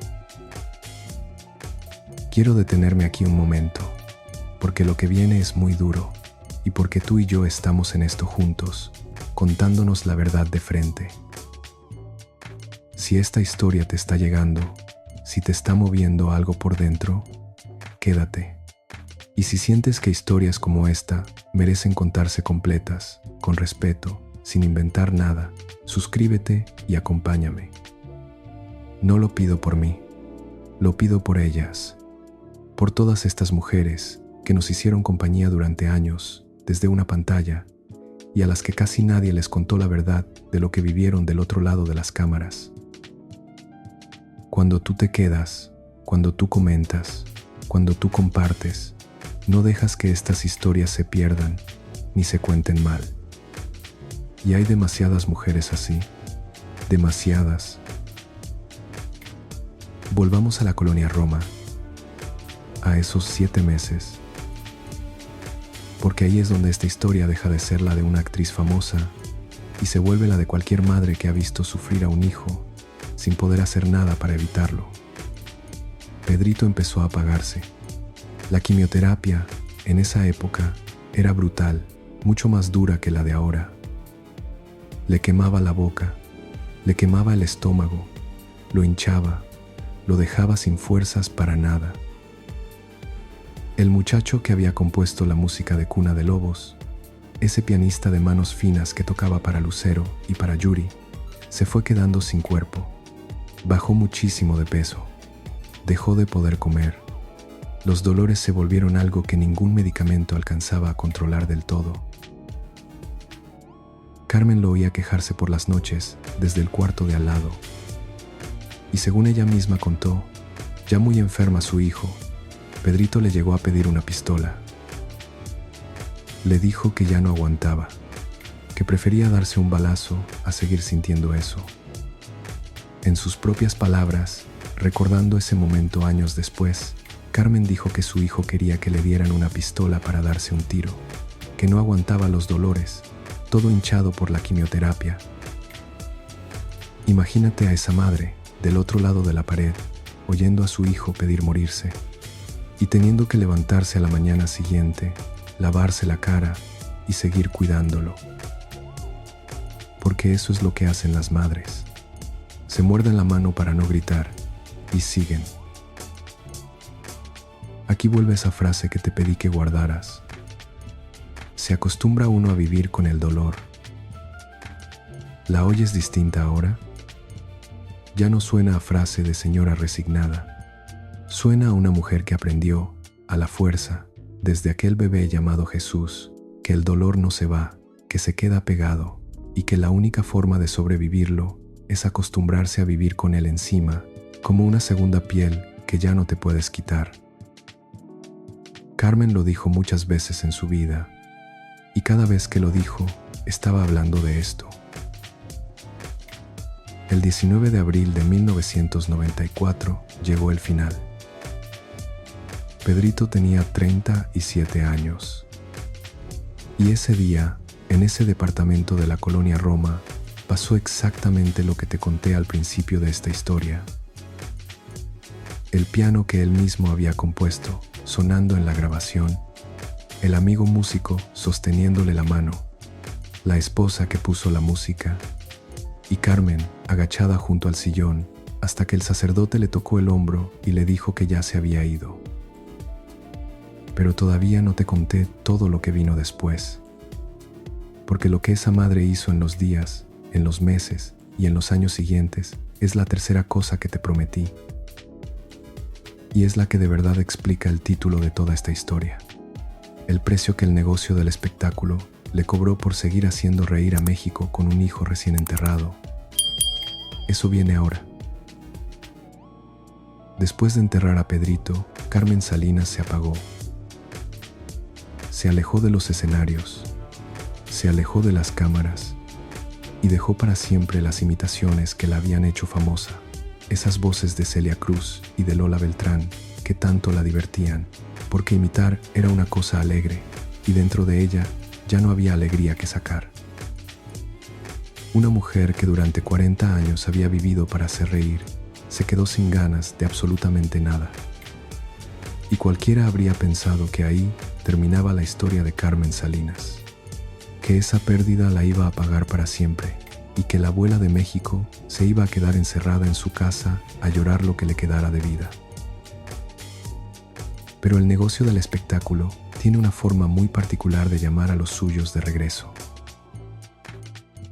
Quiero detenerme aquí un momento, porque lo que viene es muy duro, y porque tú y yo estamos en esto juntos, contándonos la verdad de frente. Si esta historia te está llegando, si te está moviendo algo por dentro, quédate. Y si sientes que historias como esta merecen contarse completas, con respeto, sin inventar nada, suscríbete y acompáñame. No lo pido por mí, lo pido por ellas, por todas estas mujeres que nos hicieron compañía durante años desde una pantalla y a las que casi nadie les contó la verdad de lo que vivieron del otro lado de las cámaras. Cuando tú te quedas, cuando tú comentas, cuando tú compartes, no dejas que estas historias se pierdan ni se cuenten mal. Y hay demasiadas mujeres así, demasiadas. Volvamos a la colonia Roma, a esos 7 meses, porque ahí es donde esta historia deja de ser la de una actriz famosa y se vuelve la de cualquier madre que ha visto sufrir a un hijo sin poder hacer nada para evitarlo. Pedrito empezó a apagarse. La quimioterapia, en esa época, era brutal, mucho más dura que la de ahora. Le quemaba la boca, le quemaba el estómago, lo hinchaba, lo dejaba sin fuerzas para nada. El muchacho que había compuesto la música de Cuna de Lobos, ese pianista de manos finas que tocaba para Lucero y para Yuri, se fue quedando sin cuerpo. Bajó muchísimo de peso. Dejó de poder comer. Los dolores se volvieron algo que ningún medicamento alcanzaba a controlar del todo. Carmen lo oía quejarse por las noches desde el cuarto de al lado. Y según ella misma contó, ya muy enferma su hijo, Pedrito le llegó a pedir una pistola. Le dijo que ya no aguantaba, que prefería darse un balazo a seguir sintiendo eso. En sus propias palabras, recordando ese momento años después, Carmen dijo que su hijo quería que le dieran una pistola para darse un tiro, que no aguantaba los dolores, todo hinchado por la quimioterapia. Imagínate a esa madre, del otro lado de la pared, oyendo a su hijo pedir morirse, y teniendo que levantarse a la mañana siguiente, lavarse la cara y seguir cuidándolo. Porque eso es lo que hacen las madres. Se muerden la mano para no gritar y siguen. Aquí vuelve esa frase que te pedí que guardaras. Se acostumbra uno a vivir con el dolor. ¿La oyes distinta ahora? Ya no suena a frase de señora resignada. Suena a una mujer que aprendió, a la fuerza, desde aquel bebé llamado Jesús, que el dolor no se va, que se queda pegado, y que la única forma de sobrevivirlo es acostumbrarse a vivir con él encima, como una segunda piel que ya no te puedes quitar. Carmen lo dijo muchas veces en su vida, y cada vez que lo dijo, estaba hablando de esto. El 19 de abril de 1994 llegó el final. Pedrito tenía 37 años. Y ese día, en ese departamento de la colonia Roma, pasó exactamente lo que te conté al principio de esta historia. El piano que él mismo había compuesto, sonando en la grabación, el amigo músico sosteniéndole la mano, la esposa que puso la música, y Carmen agachada junto al sillón hasta que el sacerdote le tocó el hombro y le dijo que ya se había ido. Pero todavía no te conté todo lo que vino después, porque lo que esa madre hizo en los días, en los meses y en los años siguientes es la tercera cosa que te prometí, y es la que de verdad explica el título de toda esta historia, el precio que el negocio del espectáculo le cobró por seguir haciendo reír a México con un hijo recién enterrado. Eso viene ahora. Después de enterrar a Pedrito, Carmen Salinas se apagó. Se alejó de los escenarios, se alejó de las cámaras y dejó para siempre las imitaciones que la habían hecho famosa, esas voces de Celia Cruz y de Lola Beltrán que tanto la divertían, porque imitar era una cosa alegre y dentro de ella ya no había alegría que sacar. Una mujer que durante 40 años había vivido para hacer reír, se quedó sin ganas de absolutamente nada. Y cualquiera habría pensado que ahí terminaba la historia de Carmen Salinas, que esa pérdida la iba a pagar para siempre y que la abuela de México se iba a quedar encerrada en su casa a llorar lo que le quedara de vida. Pero el negocio del espectáculo tiene una forma muy particular de llamar a los suyos de regreso.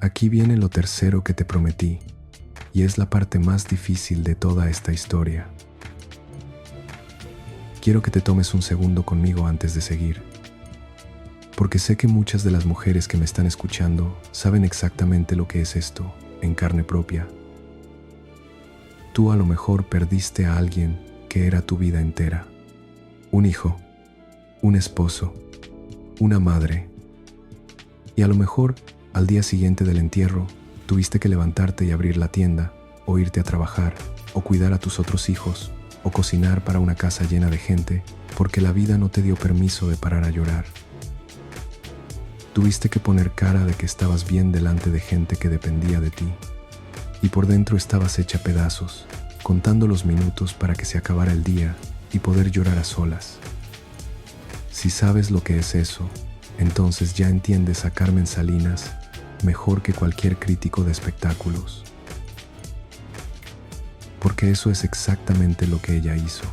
Aquí viene lo tercero que te prometí, y es la parte más difícil de toda esta historia. Quiero que te tomes un segundo conmigo antes de seguir, porque sé que muchas de las mujeres que me están escuchando saben exactamente lo que es esto, en carne propia. Tú a lo mejor perdiste a alguien que era tu vida entera. Un hijo, un esposo, una madre. Y a lo mejor, al día siguiente del entierro, tuviste que levantarte y abrir la tienda, o irte a trabajar, o cuidar a tus otros hijos, o cocinar para una casa llena de gente, porque la vida no te dio permiso de parar a llorar. Tuviste que poner cara de que estabas bien delante de gente que dependía de ti, y por dentro estabas hecha pedazos, contando los minutos para que se acabara el día y poder llorar a solas. Si sabes lo que es eso, entonces ya entiendes a Carmen Salinas mejor que cualquier crítico de espectáculos. porque eso es exactamente lo que ella hizo.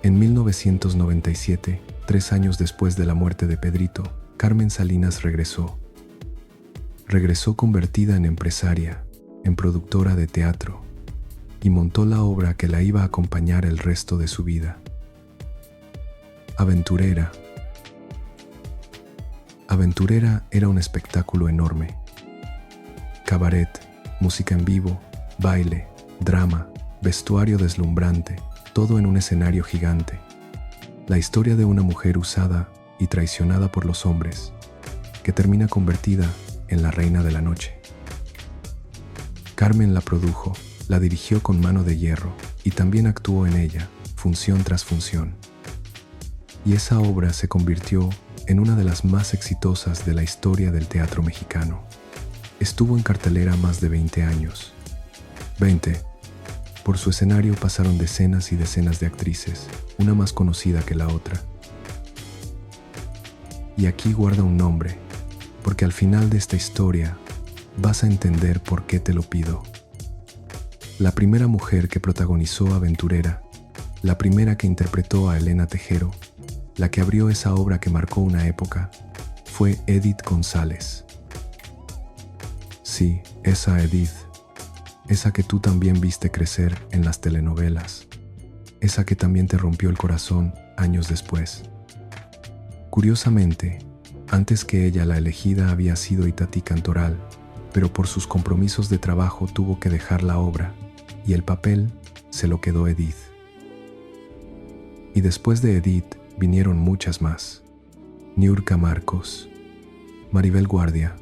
En 1997, 3 años después de la muerte de Pedrito, Carmen Salinas regresó. Regresó convertida en empresaria, en productora de teatro, y montó la obra que la iba a acompañar el resto de su vida. Aventurera. Aventurera era un espectáculo enorme. Cabaret, música en vivo, baile, drama, vestuario deslumbrante, todo en un escenario gigante. La historia de una mujer usada y traicionada por los hombres, que termina convertida en la reina de la noche. Carmen la produjo, la dirigió con mano de hierro y también actuó en ella, función tras función. Y esa obra se convirtió en una de las más exitosas de la historia del teatro mexicano. Estuvo en cartelera más de 20 años. 20. Por su escenario pasaron decenas y decenas de actrices, una más conocida que la otra. Y aquí guarda un nombre, porque al final de esta historia vas a entender por qué te lo pido. La primera mujer que protagonizó Aventurera, la primera que interpretó a Elena Tejero, la que abrió esa obra que marcó una época, fue Edith González. Sí, esa Edith, esa que tú también viste crecer en las telenovelas, esa que también te rompió el corazón años después. Curiosamente, antes que ella la elegida había sido Itatí Cantoral, pero por sus compromisos de trabajo tuvo que dejar la obra y el papel se lo quedó Edith. Y después de Edith vinieron muchas más. Niurka Marcos, Maribel Guardia,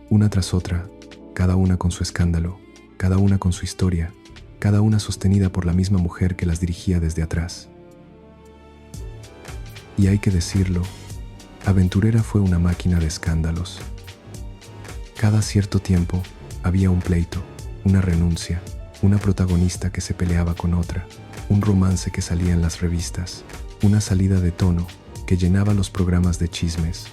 una tras otra, cada una con su escándalo, cada una con su historia, cada una sostenida por la misma mujer que las dirigía desde atrás. Y hay que decirlo, Aventurera fue una máquina de escándalos. Cada cierto tiempo había un pleito, una renuncia, una protagonista que se peleaba con otra, un romance que salía en las revistas, una salida de tono que llenaba los programas de chismes.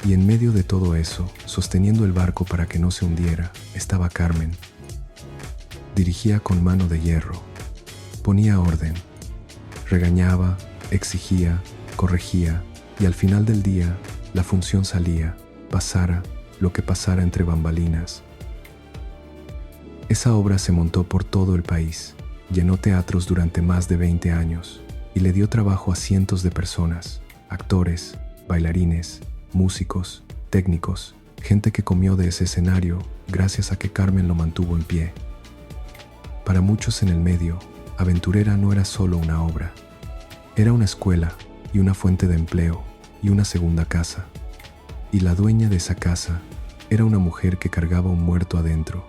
Y en medio de todo eso, sosteniendo el barco para que no se hundiera, estaba Carmen. Dirigía con mano de hierro, ponía orden, regañaba, exigía, corregía, y al final del día, la función salía, pasara lo que pasara entre bambalinas. Esa obra se montó por todo el país, llenó teatros durante más de 20 años y le dio trabajo a cientos de personas, actores, bailarines, músicos, técnicos, gente que comió de ese escenario gracias a que Carmen lo mantuvo en pie. Para muchos en el medio, Aventurera no era solo una obra, era una escuela y una fuente de empleo y una segunda casa. Y la dueña de esa casa era una mujer que cargaba un muerto adentro.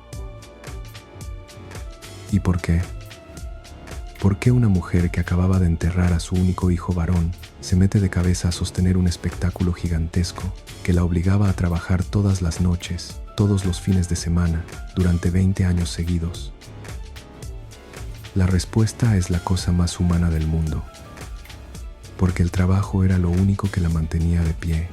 ¿Y por qué? ¿Por qué una mujer que acababa de enterrar a su único hijo varón se mete de cabeza a sostener un espectáculo gigantesco que la obligaba a trabajar todas las noches, todos los fines de semana, durante 20 años seguidos? La respuesta es la cosa más humana del mundo, porque el trabajo era lo único que la mantenía de pie.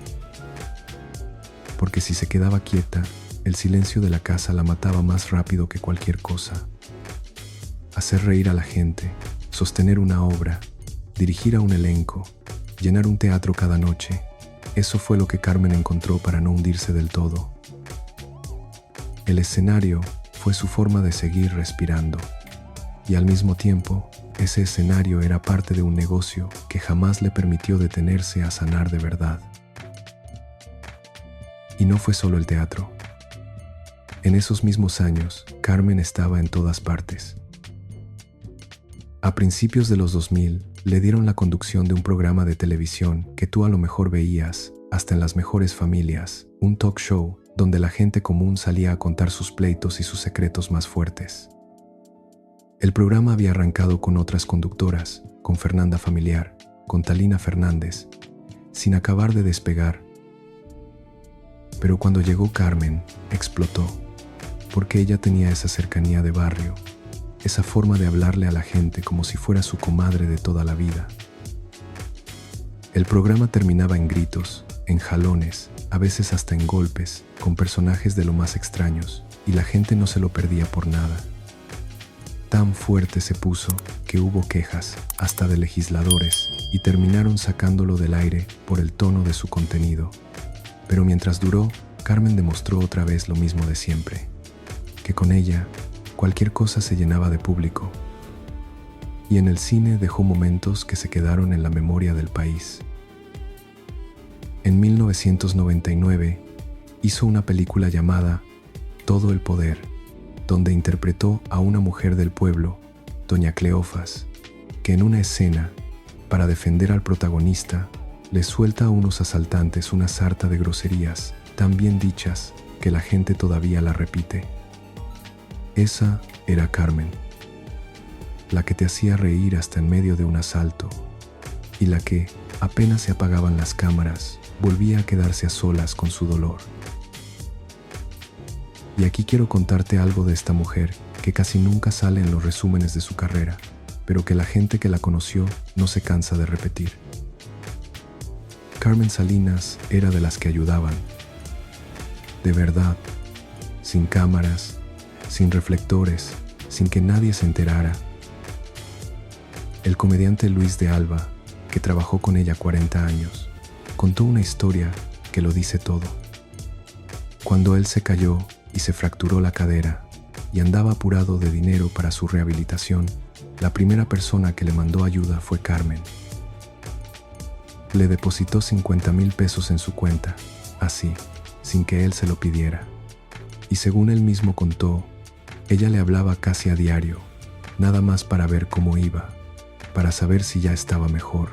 Porque si se quedaba quieta, el silencio de la casa la mataba más rápido que cualquier cosa. Hacer reír a la gente, sostener una obra, dirigir a un elenco, llenar un teatro cada noche, eso fue lo que Carmen encontró para no hundirse del todo. El escenario fue su forma de seguir respirando, y al mismo tiempo, ese escenario era parte de un negocio que jamás le permitió detenerse a sanar de verdad. Y no fue solo el teatro. En esos mismos años, Carmen estaba en todas partes. A principios de los 2000, le dieron la conducción de un programa de televisión que tú a lo mejor veías, hasta en las mejores familias, un talk show donde la gente común salía a contar sus pleitos y sus secretos más fuertes. El programa había arrancado con otras conductoras, con Fernanda Familiar, con Talina Fernández, sin acabar de despegar. Pero cuando llegó Carmen, explotó, porque ella tenía esa cercanía de barrio, esa forma de hablarle a la gente como si fuera su comadre de toda la vida. El programa terminaba en gritos, en jalones, a veces hasta en golpes, con personajes de lo más extraños, y la gente no se lo perdía por nada. Tan fuerte se puso que hubo quejas, hasta de legisladores, y terminaron sacándolo del aire por el tono de su contenido. Pero mientras duró, Carmen demostró otra vez lo mismo de siempre, que con ella cualquier cosa se llenaba de público. Y en el cine dejó momentos que se quedaron en la memoria del país. En 1999 hizo una película llamada Todo el Poder, donde interpretó a una mujer del pueblo, doña Cleofas, que en una escena, para defender al protagonista, le suelta a unos asaltantes una sarta de groserías tan bien dichas que la gente todavía la repite. Esa era Carmen, la que te hacía reír hasta en medio de un asalto, y la que, apenas se apagaban las cámaras, volvía a quedarse a solas con su dolor. Y aquí quiero contarte algo de esta mujer que casi nunca sale en los resúmenes de su carrera, pero que la gente que la conoció no se cansa de repetir. Carmen Salinas era de las que ayudaban. De verdad, sin cámaras, sin reflectores, sin que nadie se enterara. El comediante Luis de Alba, que trabajó con ella 40 años, contó una historia que lo dice todo. Cuando él se cayó y se fracturó la cadera y andaba apurado de dinero para su rehabilitación, la primera persona que le mandó ayuda fue Carmen. Le depositó 50,000 pesos en su cuenta, así, sin que él se lo pidiera. Y según él mismo contó, ella le hablaba casi a diario, nada más para ver cómo iba, para saber si ya estaba mejor.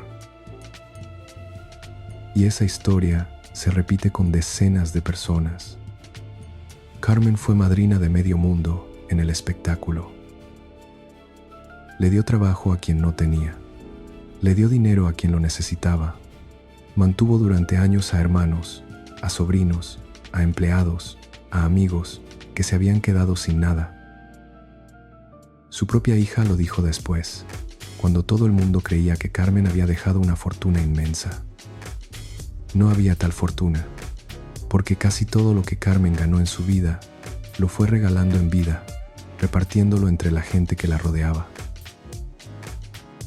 Y esa historia se repite con decenas de personas. Carmen fue madrina de medio mundo en el espectáculo. Le dio trabajo a quien no tenía. Le dio dinero a quien lo necesitaba. Mantuvo durante años a hermanos, a sobrinos, a empleados, a amigos que se habían quedado sin nada. Su propia hija lo dijo después, cuando todo el mundo creía que Carmen había dejado una fortuna inmensa. No había tal fortuna, porque casi todo lo que Carmen ganó en su vida lo fue regalando en vida, repartiéndolo entre la gente que la rodeaba.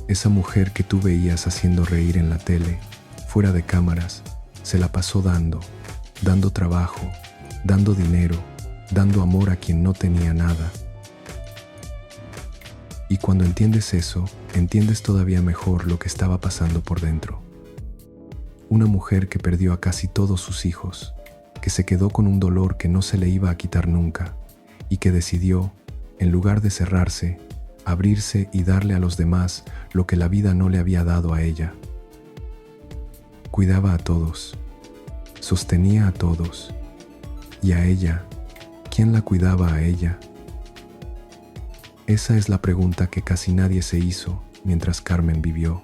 Esa mujer que tú veías haciendo reír en la tele, fuera de cámaras, se la pasó dando trabajo, dando dinero, dando amor a quien no tenía nada. Y cuando entiendes eso, entiendes todavía mejor lo que estaba pasando por dentro. Una mujer que perdió a casi todos sus hijos, que se quedó con un dolor que no se le iba a quitar nunca, y que decidió, en lugar de cerrarse, abrirse y darle a los demás lo que la vida no le había dado a ella. Cuidaba a todos, sostenía a todos, y a ella, ¿quién la cuidaba a ella? Esa es la pregunta que casi nadie se hizo mientras Carmen vivió.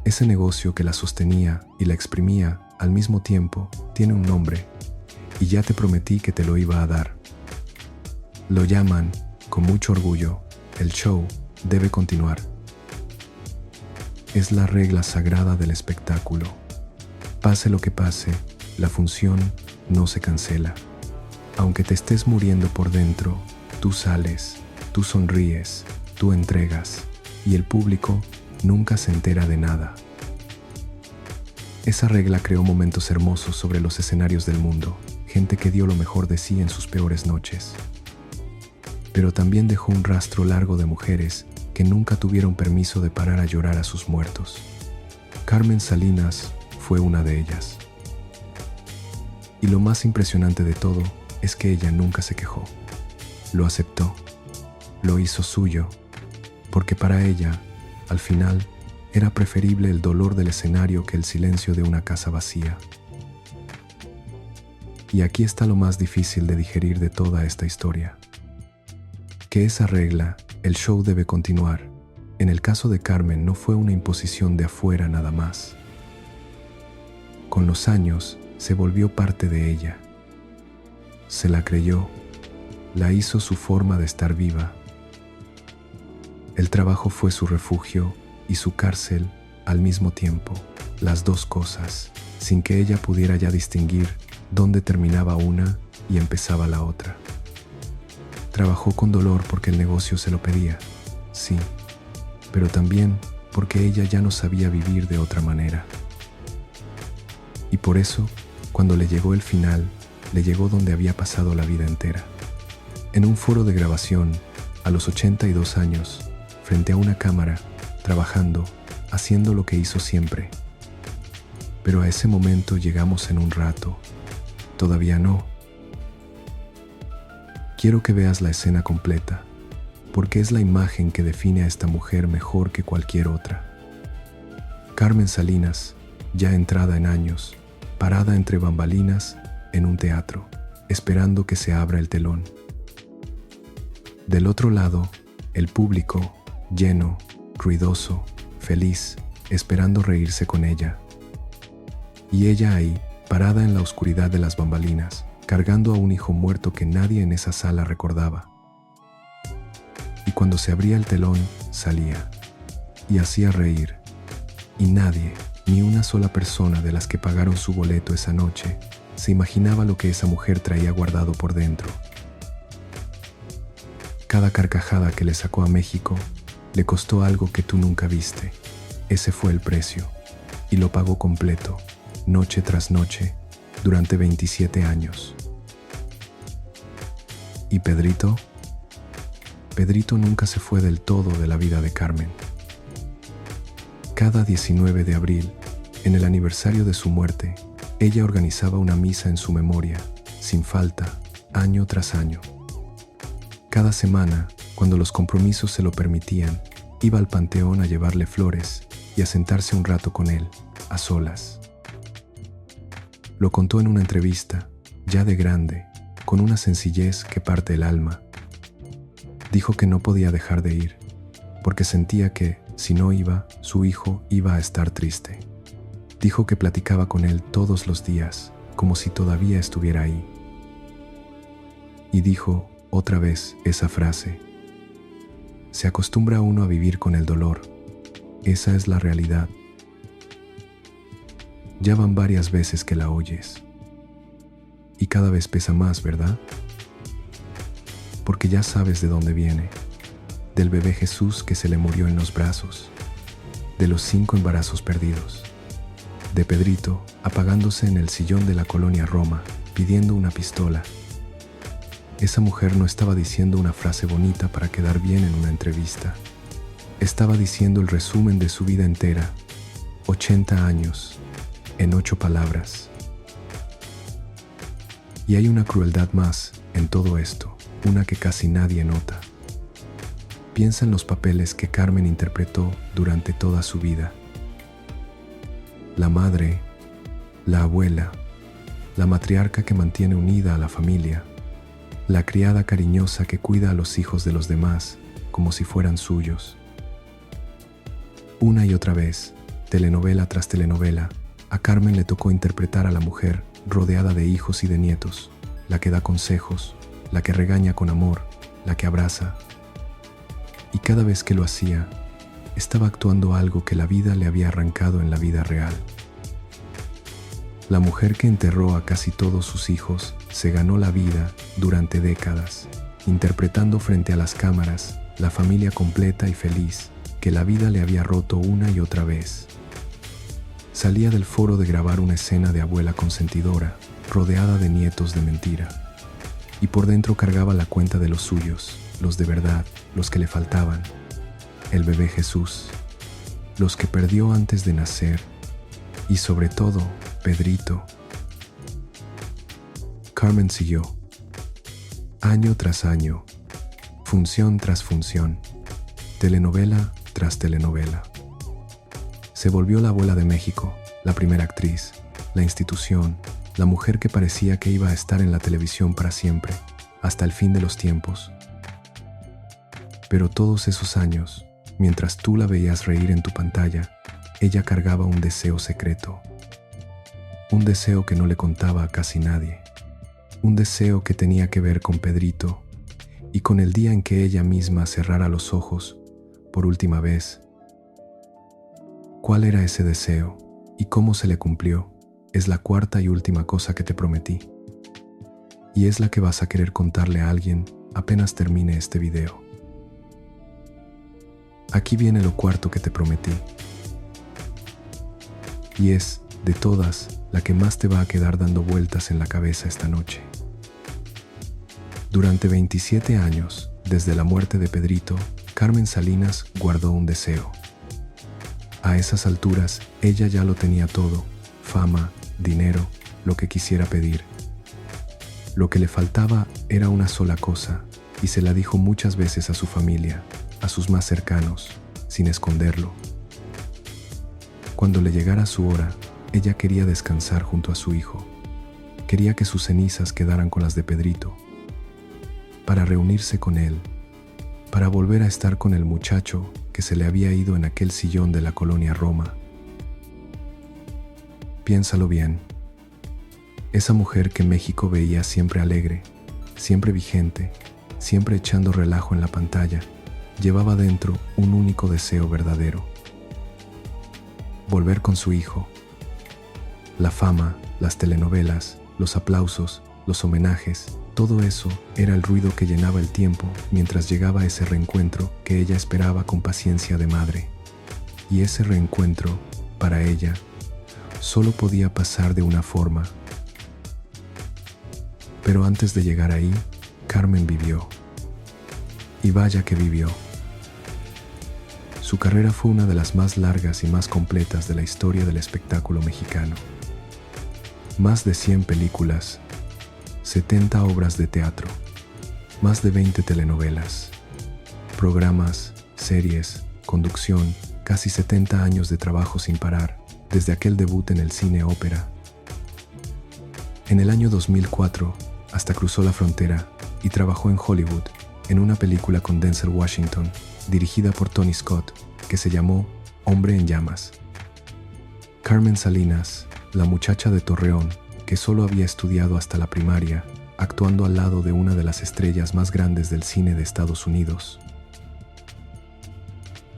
Ese negocio que la sostenía y la exprimía al mismo tiempo tiene un nombre, y ya te prometí que te lo iba a dar. Lo llaman, con mucho orgullo, el show debe continuar. Es la regla sagrada del espectáculo. Pase lo que pase, la función no se cancela. Aunque te estés muriendo por dentro, tú sales, tú sonríes, tú entregas, y el público nunca se entera de nada. Esa regla creó momentos hermosos sobre los escenarios del mundo, gente que dio lo mejor de sí en sus peores noches. Pero también dejó un rastro largo de mujeres que nunca tuvieron permiso de parar a llorar a sus muertos. Carmen Salinas fue una de ellas. Y lo más impresionante de todo es que ella nunca se quejó. Lo aceptó, lo hizo suyo, porque para ella, al final, era preferible el dolor del escenario que el silencio de una casa vacía. Y aquí está lo más difícil de digerir de toda esta historia. Que esa regla, el show debe continuar, en el caso de Carmen no fue una imposición de afuera nada más. Con los años, se volvió parte de ella. Se la creyó, la hizo su forma de estar viva. El trabajo fue su refugio y su cárcel al mismo tiempo, las dos cosas, sin que ella pudiera ya distinguir dónde terminaba una y empezaba la otra. Trabajó con dolor porque el negocio se lo pedía, sí, pero también porque ella ya no sabía vivir de otra manera. Y por eso, cuando le llegó el final, le llegó donde había pasado la vida entera. En un foro de grabación, a los 82 años, frente a una cámara, trabajando, haciendo lo que hizo siempre. Pero a ese momento llegamos en un rato. Todavía no. Quiero que veas la escena completa, porque es la imagen que define a esta mujer mejor que cualquier otra. Carmen Salinas, ya entrada en años, parada entre bambalinas en un teatro, esperando que se abra el telón. Del otro lado, el público, lleno, ruidoso, feliz, esperando reírse con ella. Y ella ahí, parada en la oscuridad de las bambalinas, cargando a un hijo muerto que nadie en esa sala recordaba. Y cuando se abría el telón, salía, y hacía reír. Y nadie, ni una sola persona de las que pagaron su boleto esa noche, se imaginaba lo que esa mujer traía guardado por dentro. Cada carcajada que le sacó a México le costó algo que tú nunca viste. Ese fue el precio, y lo pagó completo, noche tras noche, durante 27 años. ¿Y Pedrito? Pedrito nunca se fue del todo de la vida de Carmen. Cada 19 de abril, en el aniversario de su muerte, ella organizaba una misa en su memoria, sin falta, año tras año. Cada semana, cuando los compromisos se lo permitían, iba al panteón a llevarle flores y a sentarse un rato con él, a solas. Lo contó en una entrevista, ya de grande, con una sencillez que parte el alma. Dijo que no podía dejar de ir, porque sentía que, si no iba, su hijo iba a estar triste. Dijo que platicaba con él todos los días, como si todavía estuviera ahí. Y dijo, otra vez, esa frase: se acostumbra uno a vivir con el dolor. Esa es la realidad. Ya van varias veces que la oyes. Y cada vez pesa más, ¿verdad? Porque ya sabes de dónde viene. Del bebé Jesús que se le murió en los brazos. De los 5 embarazos perdidos. De Pedrito apagándose en el sillón de la colonia Roma, pidiendo una pistola. Esa mujer no estaba diciendo una frase bonita para quedar bien en una entrevista. Estaba diciendo el resumen de su vida entera, 80 años, en 8 palabras. Y hay una crueldad más en todo esto, una que casi nadie nota. Piensa en los papeles que Carmen interpretó durante toda su vida. La madre, la abuela, la matriarca que mantiene unida a la familia, la criada cariñosa que cuida a los hijos de los demás como si fueran suyos. Una y otra vez, telenovela tras telenovela, a Carmen le tocó interpretar a la mujer rodeada de hijos y de nietos, la que da consejos, la que regaña con amor, la que abraza. Y cada vez que lo hacía, estaba actuando algo que la vida le había arrancado en la vida real. La mujer que enterró a casi todos sus hijos se ganó la vida durante décadas, interpretando frente a las cámaras la familia completa y feliz que la vida le había roto una y otra vez. Salía del foro de grabar una escena de abuela consentidora, rodeada de nietos de mentira, y por dentro cargaba la cuenta de los suyos, los de verdad, los que le faltaban, el bebé Jesús, los que perdió antes de nacer, y sobre todo, Pedrito. Carmen siguió, año tras año, función tras función, telenovela tras telenovela. Se volvió la abuela de México, la primera actriz, la institución, la mujer que parecía que iba a estar en la televisión para siempre, hasta el fin de los tiempos. Pero todos esos años, mientras tú la veías reír en tu pantalla, ella cargaba un deseo secreto. Un deseo que no le contaba a casi nadie. Un deseo que tenía que ver con Pedrito y con el día en que ella misma cerrara los ojos, por última vez. ¿Cuál era ese deseo y cómo se le cumplió? Es la cuarta y última cosa que te prometí. y es la que vas a querer contarle a alguien apenas termine este video. Aquí viene lo cuarto que te prometí. Y es, de todas, la que más te va a quedar dando vueltas en la cabeza esta noche. Durante 27 años, desde la muerte de Pedrito, Carmen Salinas guardó un deseo. A esas alturas, ella ya lo tenía todo: fama, dinero, lo que quisiera pedir. Lo que le faltaba era una sola cosa, y se la dijo muchas veces a su familia, a sus más cercanos, sin esconderlo. Cuando le llegara su hora, ella quería descansar junto a su hijo. Quería que sus cenizas quedaran con las de Pedrito, para reunirse con él, para volver a estar con el muchacho que se le había ido en aquel sillón de la colonia Roma. Piénsalo bien. Esa mujer que México veía siempre alegre, siempre vigente, siempre echando relajo en la pantalla, llevaba dentro un único deseo verdadero: volver con su hijo. La fama, las telenovelas, los aplausos, los homenajes, todo eso era el ruido que llenaba el tiempo mientras llegaba ese reencuentro que ella esperaba con paciencia de madre. Y ese reencuentro, para ella, solo podía pasar de una forma. Pero antes de llegar ahí, Carmen vivió. Y vaya que vivió. Su carrera fue una de las más largas y más completas de la historia del espectáculo mexicano. Más de 100 películas, 70 obras de teatro, más de 20 telenovelas, programas, series, conducción, casi 70 años de trabajo sin parar, desde aquel debut en el cine ópera. En el año 2004, hasta cruzó la frontera y trabajó en Hollywood, en una película con Denzel Washington, dirigida por Tony Scott, que se llamó Hombre en Llamas. Carmen Salinas, la muchacha de Torreón, que solo había estudiado hasta la primaria, actuando al lado de una de las estrellas más grandes del cine de Estados Unidos.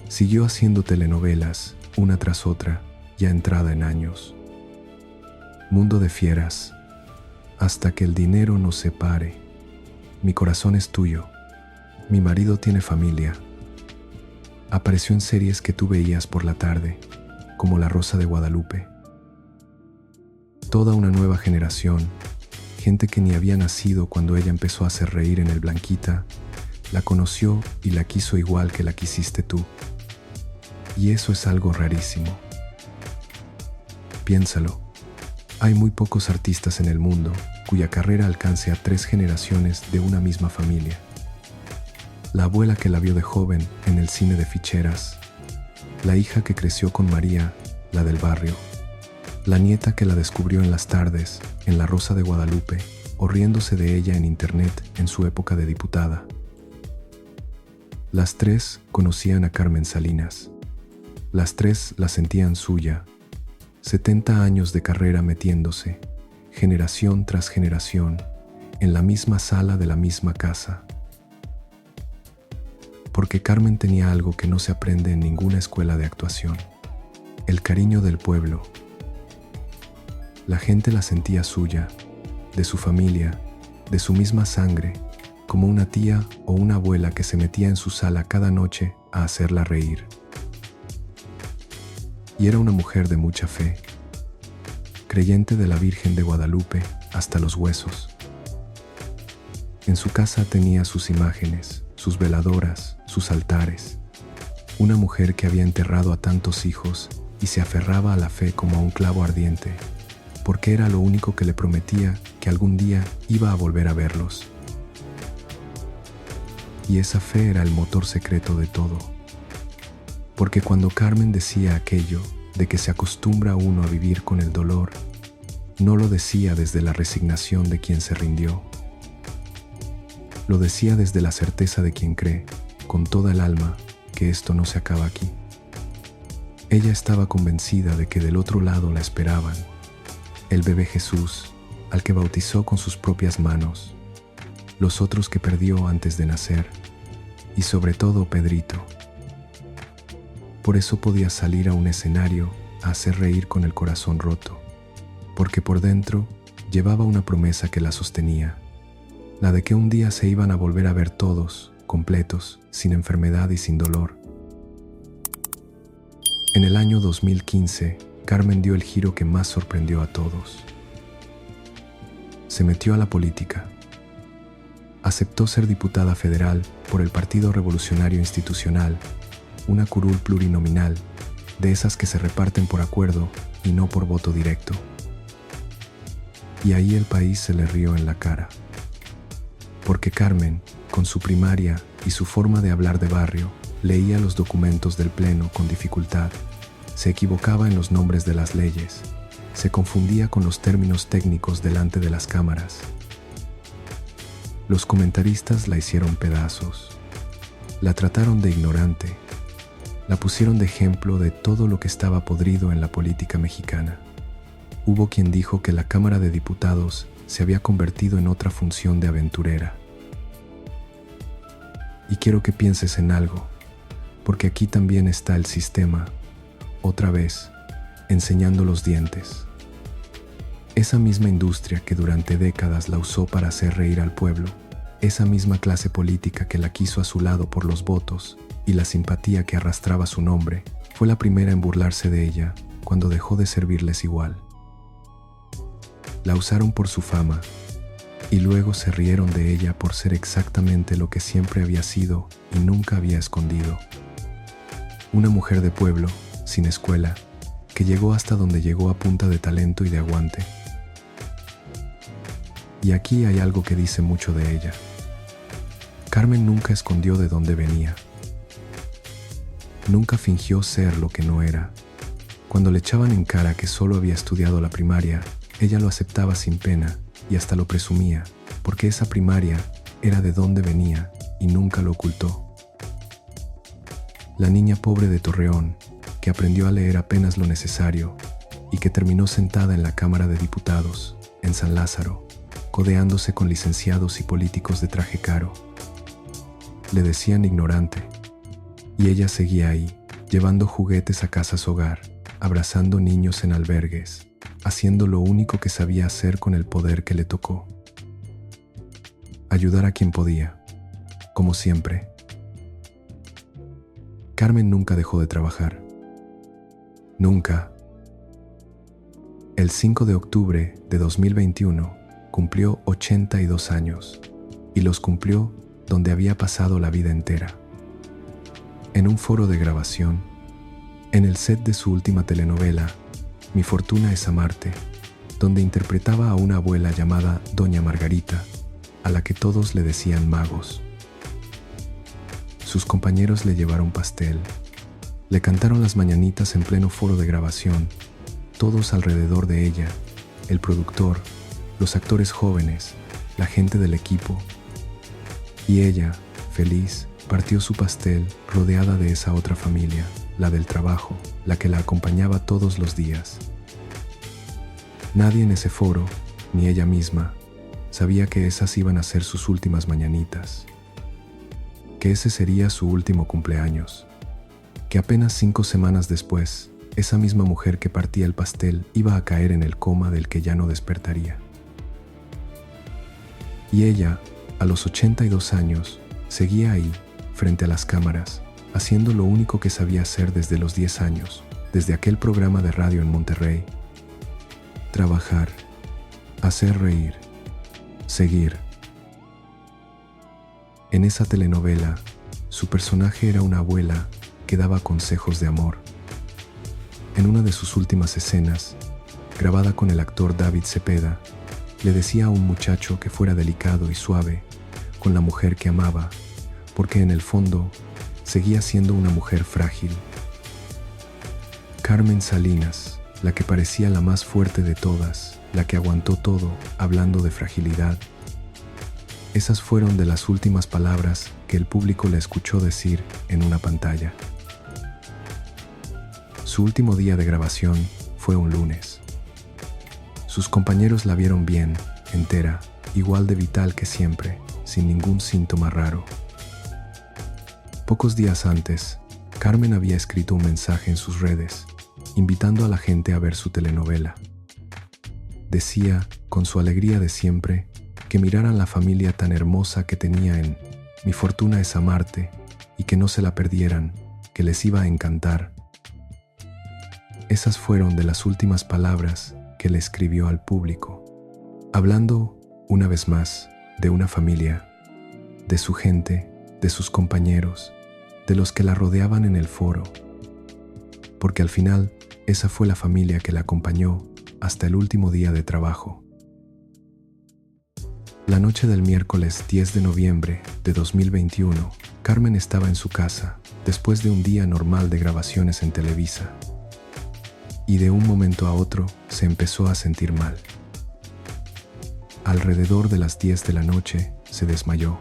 Siguió haciendo telenovelas, una tras otra, ya entrada en años. Mundo de fieras, Hasta que el dinero nos separe, Mi corazón es tuyo, Mi marido tiene familia. Apareció en series que tú veías por la tarde, como La Rosa de Guadalupe. Toda una nueva generación, gente que ni había nacido cuando ella empezó a hacer reír en el Blanquita, la conoció y la quiso igual que la quisiste tú. Y eso es algo rarísimo. Piénsalo, hay muy pocos artistas en el mundo cuya carrera alcance a 3 generaciones de una misma familia. La abuela que la vio de joven en el cine de ficheras, la hija que creció con María, la del barrio, la nieta que la descubrió en las tardes, en La Rosa de Guadalupe, o riéndose de ella en internet en su época de diputada. Las 3 conocían a Carmen Salinas. Las 3 la sentían suya. 70 años de carrera metiéndose, generación tras generación, en la misma sala de la misma casa. Porque Carmen tenía algo que no se aprende en ninguna escuela de actuación: el cariño del pueblo. La gente la sentía suya, de su familia, de su misma sangre, como una tía o una abuela que se metía en su sala cada noche a hacerla reír. Y era una mujer de mucha fe, creyente de la Virgen de Guadalupe hasta los huesos. En su casa tenía sus imágenes, sus veladoras, sus altares. Una mujer que había enterrado a tantos hijos y se aferraba a la fe como a un clavo ardiente, porque era lo único que le prometía que algún día iba a volver a verlos. Y esa fe era el motor secreto de todo. Porque cuando Carmen decía aquello de que se acostumbra uno a vivir con el dolor, no lo decía desde la resignación de quien se rindió. Lo decía desde la certeza de quien cree, con toda el alma, que esto no se acaba aquí. Ella estaba convencida de que del otro lado la esperaban el bebé Jesús, al que bautizó con sus propias manos, los otros que perdió antes de nacer, y sobre todo Pedrito. Por eso podía salir a un escenario a hacer reír con el corazón roto, porque por dentro llevaba una promesa que la sostenía, la de que un día se iban a volver a ver todos, completos, sin enfermedad y sin dolor. En el año 2015, Carmen dio el giro que más sorprendió a todos. Se metió a la política. Aceptó ser diputada federal por el Partido Revolucionario Institucional, una curul plurinominal, de esas que se reparten por acuerdo y no por voto directo. Y ahí el país se le rió en la cara. Porque Carmen, con su primaria y su forma de hablar de barrio, leía los documentos del Pleno con dificultad, se equivocaba en los nombres de las leyes, se confundía con los términos técnicos delante de las cámaras. Los comentaristas la hicieron pedazos, la trataron de ignorante, la pusieron de ejemplo de todo lo que estaba podrido en la política mexicana. Hubo quien dijo que la Cámara de Diputados se había convertido en otra función de aventurera. Y quiero que pienses en algo, porque aquí también está el sistema, otra vez, enseñando los dientes. Esa misma industria que durante décadas la usó para hacer reír al pueblo, esa misma clase política que la quiso a su lado por los votos y la simpatía que arrastraba su nombre, fue la primera en burlarse de ella cuando dejó de servirles igual. La usaron por su fama y luego se rieron de ella por ser exactamente lo que siempre había sido y nunca había escondido. Una mujer de pueblo, sin escuela, que llegó hasta donde llegó a punta de talento y de aguante. Y aquí hay algo que dice mucho de ella. Carmen nunca escondió de dónde venía. Nunca fingió ser lo que no era. Cuando le echaban en cara que solo había estudiado la primaria, ella lo aceptaba sin pena y hasta lo presumía, porque esa primaria era de dónde venía y nunca lo ocultó. La niña pobre de Torreón, que aprendió a leer apenas lo necesario y que terminó sentada en la Cámara de Diputados, en San Lázaro, codeándose con licenciados y políticos de traje caro. Le decían ignorante, y ella seguía ahí, llevando juguetes a casas hogar, abrazando niños en albergues, haciendo lo único que sabía hacer con el poder que le tocó. Ayudar a quien podía, como siempre. Carmen nunca dejó de trabajar. Nunca. El 5 de octubre de 2021 cumplió 82 años, y los cumplió donde había pasado la vida entera. En un foro de grabación, en el set de su última telenovela, Mi fortuna es amarte, donde interpretaba a una abuela llamada Doña Margarita, a la que todos le decían magos. Sus compañeros le llevaron pastel, le cantaron las mañanitas en pleno foro de grabación, todos alrededor de ella, el productor, los actores jóvenes, la gente del equipo. Y ella, feliz, partió su pastel rodeada de esa otra familia, la del trabajo, la que la acompañaba todos los días. Nadie en ese foro, ni ella misma, sabía que esas iban a ser sus últimas mañanitas, que ese sería su último cumpleaños, que apenas 5 semanas después, esa misma mujer que partía el pastel iba a caer en el coma del que ya no despertaría. Y ella, a los 82 años, seguía ahí, frente a las cámaras, haciendo lo único que sabía hacer desde los 10 años, desde aquel programa de radio en Monterrey. Trabajar, hacer reír, seguir. En esa telenovela, su personaje era una abuela que daba consejos de amor. En una de sus últimas escenas, grabada con el actor David Cepeda, le decía a un muchacho que fuera delicado y suave con la mujer que amaba, porque en el fondo seguía siendo una mujer frágil. Carmen Salinas, la que parecía la más fuerte de todas, la que aguantó todo, hablando de fragilidad. Esas fueron de las últimas palabras que el público le escuchó decir en una pantalla. Su último día de grabación fue un lunes. Sus compañeros la vieron bien, entera, igual de vital que siempre, sin ningún síntoma raro. Pocos días antes, Carmen había escrito un mensaje en sus redes, invitando a la gente a ver su telenovela. Decía, con su alegría de siempre, que miraran la familia tan hermosa que tenía en Mi fortuna es amarte y que no se la perdieran, que les iba a encantar. Esas fueron de las últimas palabras que le escribió al público, hablando, una vez más, de una familia, de su gente, de sus compañeros, de los que la rodeaban en el foro, porque al final esa fue la familia que la acompañó hasta el último día de trabajo. La noche del miércoles 10 de noviembre de 2021, Carmen estaba en su casa después de un día normal de grabaciones en Televisa, y de un momento a otro se empezó a sentir mal. Alrededor de las 10 de la noche se desmayó.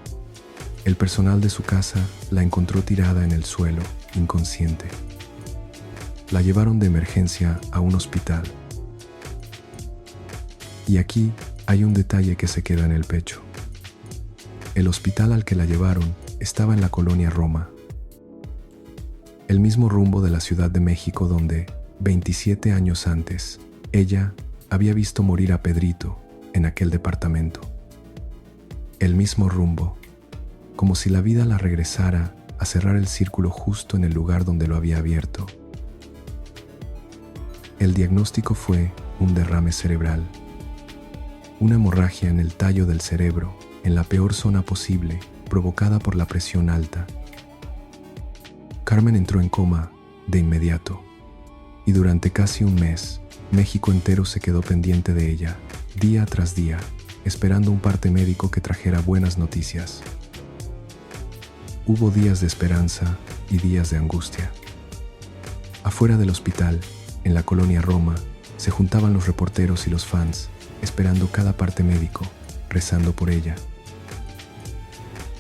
El personal de su casa la encontró tirada en el suelo, inconsciente. La llevaron de emergencia a un hospital. Y aquí hay un detalle que se queda en el pecho. El hospital al que la llevaron estaba en la colonia Roma, el mismo rumbo de la Ciudad de México donde, 27 años antes, ella había visto morir a Pedrito en aquel departamento. El mismo rumbo, como si la vida la regresara a cerrar el círculo justo en el lugar donde lo había abierto. El diagnóstico fue un derrame cerebral, una hemorragia en el tallo del cerebro, en la peor zona posible, provocada por la presión alta. Carmen entró en coma de inmediato, y durante casi un mes, México entero se quedó pendiente de ella, día tras día, esperando un parte médico que trajera buenas noticias. Hubo días de esperanza y días de angustia. Afuera del hospital, en la colonia Roma, se juntaban los reporteros y los fans, esperando cada parte médico, rezando por ella.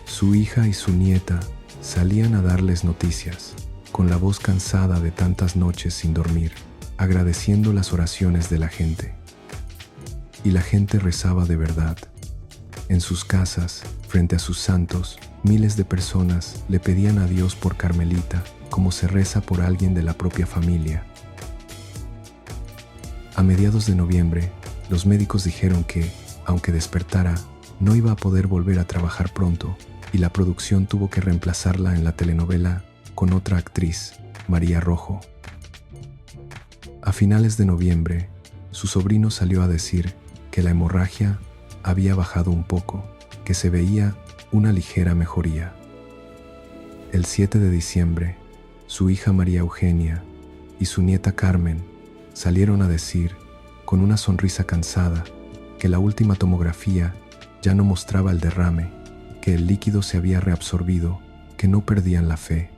Su hija y su nieta salían a darles noticias, con la voz cansada de tantas noches sin dormir, agradeciendo las oraciones de la gente. Y la gente rezaba de verdad. En sus casas, frente a sus santos, miles de personas le pedían a Dios por Carmelita, como se reza por alguien de la propia familia. A mediados de noviembre, los médicos dijeron que, aunque despertara, no iba a poder volver a trabajar pronto, y la producción tuvo que reemplazarla en la telenovela con otra actriz, María Rojo. A finales de noviembre, su sobrino salió a decir que la hemorragia había bajado un poco, que se veía una ligera mejoría. El 7 de diciembre, su hija María Eugenia y su nieta Carmen salieron a decir, con una sonrisa cansada, que la última tomografía ya no mostraba el derrame, que el líquido se había reabsorbido, que no perdían la fe.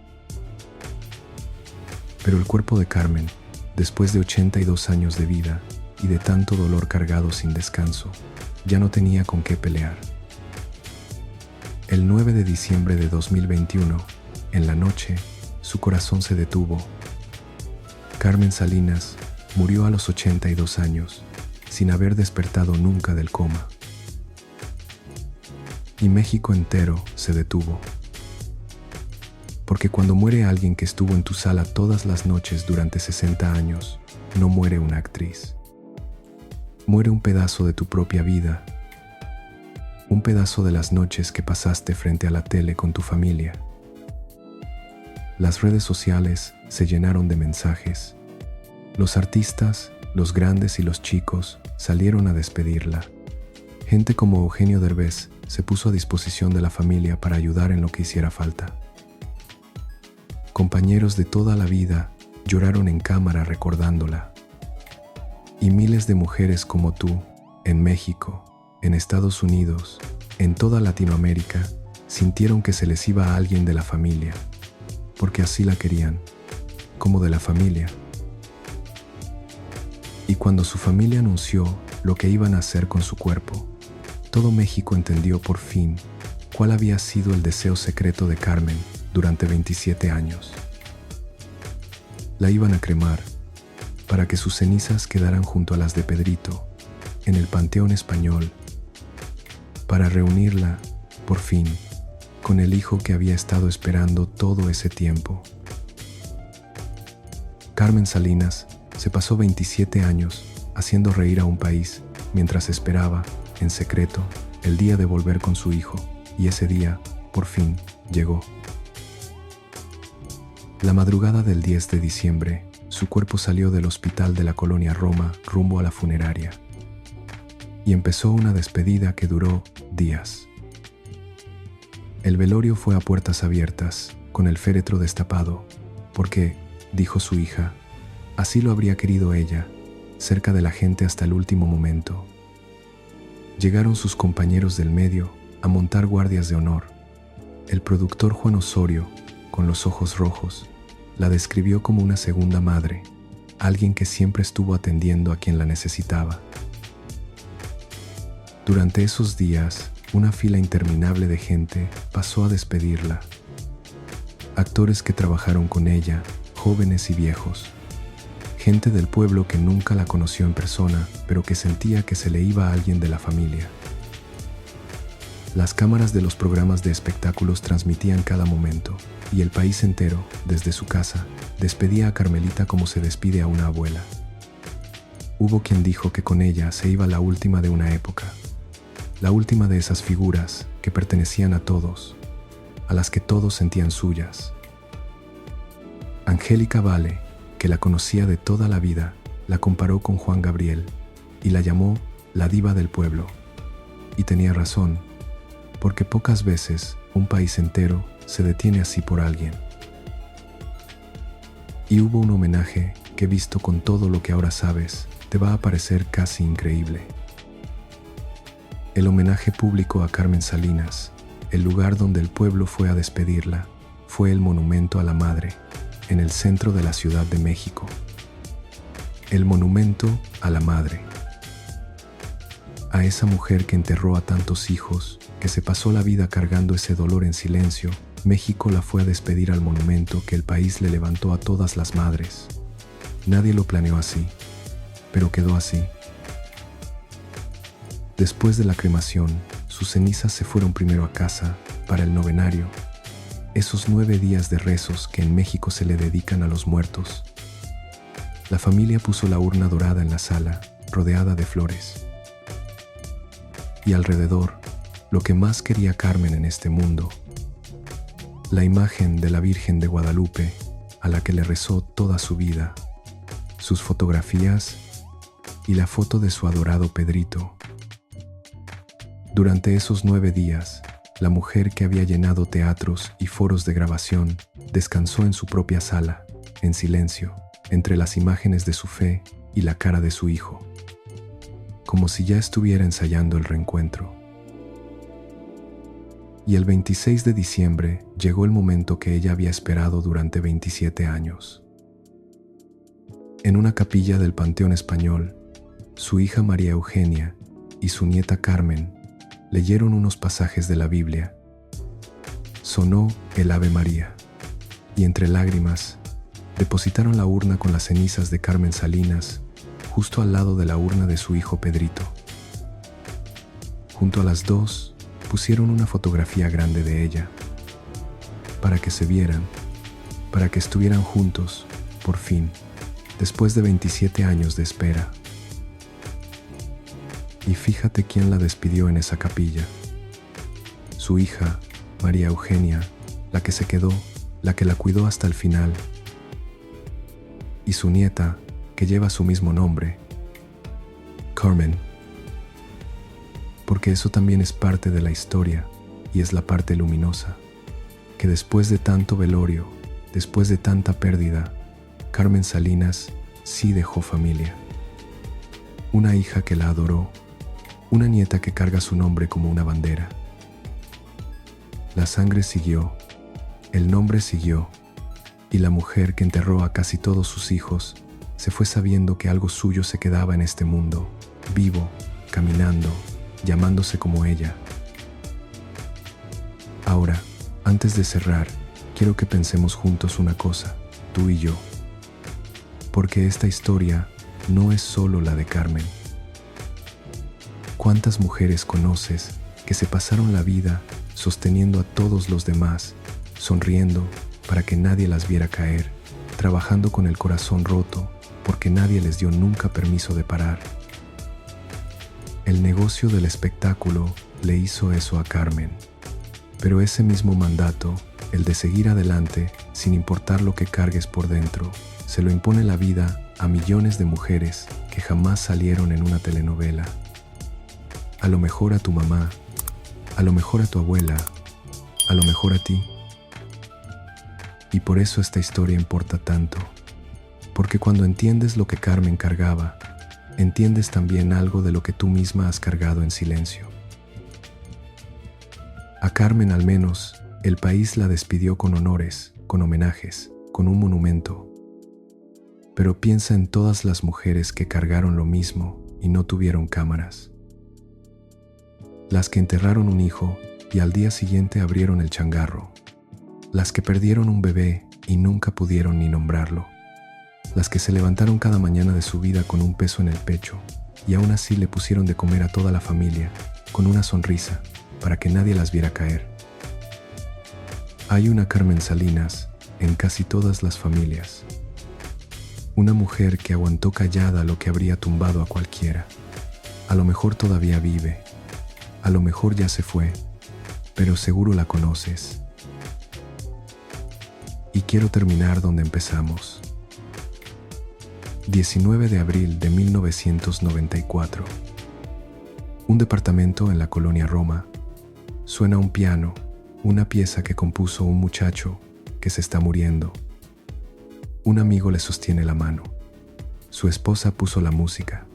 Pero el cuerpo de Carmen, después de 82 años de vida y de tanto dolor cargado sin descanso, ya no tenía con qué pelear. El 9 de diciembre de 2021, en la noche, su corazón se detuvo. Carmen Salinas murió a los 82 años, sin haber despertado nunca del coma. Y México entero se detuvo. Porque cuando muere alguien que estuvo en tu sala todas las noches durante 60 años, no muere una actriz. Muere un pedazo de tu propia vida, un pedazo de las noches que pasaste frente a la tele con tu familia. Las redes sociales se llenaron de mensajes. Los artistas, los grandes y los chicos, salieron a despedirla. Gente como Eugenio Derbez se puso a disposición de la familia para ayudar en lo que hiciera falta. Compañeros de toda la vida lloraron en cámara recordándola. Y miles de mujeres como tú, en México, en Estados Unidos, en toda Latinoamérica, sintieron que se les iba a alguien de la familia, porque así la querían, como de la familia. Y cuando su familia anunció lo que iban a hacer con su cuerpo, todo México entendió por fin cuál había sido el deseo secreto de Carmen durante 27 años. La iban a cremar para que sus cenizas quedaran junto a las de Pedrito en el Panteón Español, para reunirla, por fin, con el hijo que había estado esperando todo ese tiempo. Carmen Salinas se pasó 27 años haciendo reír a un país mientras esperaba, en secreto, el día de volver con su hijo, y ese día, por fin, llegó. La madrugada del 10 de diciembre, su cuerpo salió del hospital de la colonia Roma rumbo a la funeraria. Y empezó una despedida que duró días. El velorio fue a puertas abiertas, con el féretro destapado, porque, dijo su hija, así lo habría querido ella, cerca de la gente hasta el último momento. Llegaron sus compañeros del medio a montar guardias de honor. El productor Juan Osorio, con los ojos rojos, la describió como una segunda madre, alguien que siempre estuvo atendiendo a quien la necesitaba. Durante esos días, una fila interminable de gente pasó a despedirla. Actores que trabajaron con ella, jóvenes y viejos. Gente del pueblo que nunca la conoció en persona, pero que sentía que se le iba a alguien de la familia. Las cámaras de los programas de espectáculos transmitían cada momento, y el país entero, desde su casa, despedía a Carmelita como se despide a una abuela. Hubo quien dijo que con ella se iba la última de una época, la última de esas figuras que pertenecían a todos, a las que todos sentían suyas. Angélica Vale, que la conocía de toda la vida, la comparó con Juan Gabriel y la llamó la diva del pueblo. Y tenía razón, porque pocas veces un país entero se detiene así por alguien. Y hubo un homenaje que, visto con todo lo que ahora sabes, te va a parecer casi increíble. El homenaje público a Carmen Salinas, el lugar donde el pueblo fue a despedirla, fue el Monumento a la Madre, en el centro de la Ciudad de México. El Monumento a la Madre. A esa mujer que enterró a tantos hijos, que se pasó la vida cargando ese dolor en silencio, México la fue a despedir al monumento que el país le levantó a todas las madres. Nadie lo planeó así, pero quedó así. Después de la cremación, sus cenizas se fueron primero a casa para el novenario, esos 9 días de rezos que en México se le dedican a los muertos. La familia puso la urna dorada en la sala, rodeada de flores. Y alrededor, lo que más quería Carmen en este mundo, la imagen de la Virgen de Guadalupe, a la que le rezó toda su vida, sus fotografías y la foto de su adorado Pedrito. Durante esos 9 días, la mujer que había llenado teatros y foros de grabación descansó en su propia sala, en silencio, entre las imágenes de su fe y la cara de su hijo, como si ya estuviera ensayando el reencuentro. Y el 26 de diciembre llegó el momento que ella había esperado durante 27 años. En una capilla del Panteón Español, su hija María Eugenia y su nieta Carmen leyeron unos pasajes de la Biblia. Sonó el Ave María, y entre lágrimas depositaron la urna con las cenizas de Carmen Salinas justo al lado de la urna de su hijo Pedrito. Junto a las dos pusieron una fotografía grande de ella, para que se vieran, para que estuvieran juntos, por fin, después de 27 años de espera. Y fíjate quién la despidió en esa capilla. Su hija, María Eugenia, la que se quedó, la que la cuidó hasta el final. Y su nieta, que lleva su mismo nombre, Carmen. Porque eso también es parte de la historia y es la parte luminosa, que después de tanto velorio, después de tanta pérdida, Carmen Salinas sí dejó familia. Una hija que la adoró, una nieta que carga su nombre como una bandera. La sangre siguió, el nombre siguió, y la mujer que enterró a casi todos sus hijos se fue sabiendo que algo suyo se quedaba en este mundo, vivo, caminando, llamándose como ella. Ahora, antes de cerrar, quiero que pensemos juntos una cosa, tú y yo. Porque esta historia no es solo la de Carmen. ¿Cuántas mujeres conoces que se pasaron la vida sosteniendo a todos los demás, sonriendo para que nadie las viera caer, trabajando con el corazón roto porque nadie les dio nunca permiso de parar? El negocio del espectáculo le hizo eso a Carmen. Pero ese mismo mandato, el de seguir adelante, sin importar lo que cargues por dentro, se lo impone la vida a millones de mujeres que jamás salieron en una telenovela. A lo mejor a tu mamá, a lo mejor a tu abuela, a lo mejor a ti. Y por eso esta historia importa tanto, porque cuando entiendes lo que Carmen cargaba, entiendes también algo de lo que tú misma has cargado en silencio. A Carmen, al menos, el país la despidió con honores, con homenajes, con un monumento. Pero piensa en todas las mujeres que cargaron lo mismo y no tuvieron cámaras. Las que enterraron un hijo y al día siguiente abrieron el changarro. Las que perdieron un bebé y nunca pudieron ni nombrarlo. Las que se levantaron cada mañana de su vida con un peso en el pecho y aún así le pusieron de comer a toda la familia con una sonrisa para que nadie las viera caer. Hay una Carmen Salinas en casi todas las familias. Una mujer que aguantó callada lo que habría tumbado a cualquiera. A lo mejor todavía vive, a lo mejor ya se fue, pero seguro la conoces. Y quiero terminar donde empezamos. 19 de abril de 1994. Un departamento en la colonia Roma. Suena un piano, una pieza que compuso un muchacho que se está muriendo. Un amigo le sostiene la mano. Su esposa puso la música.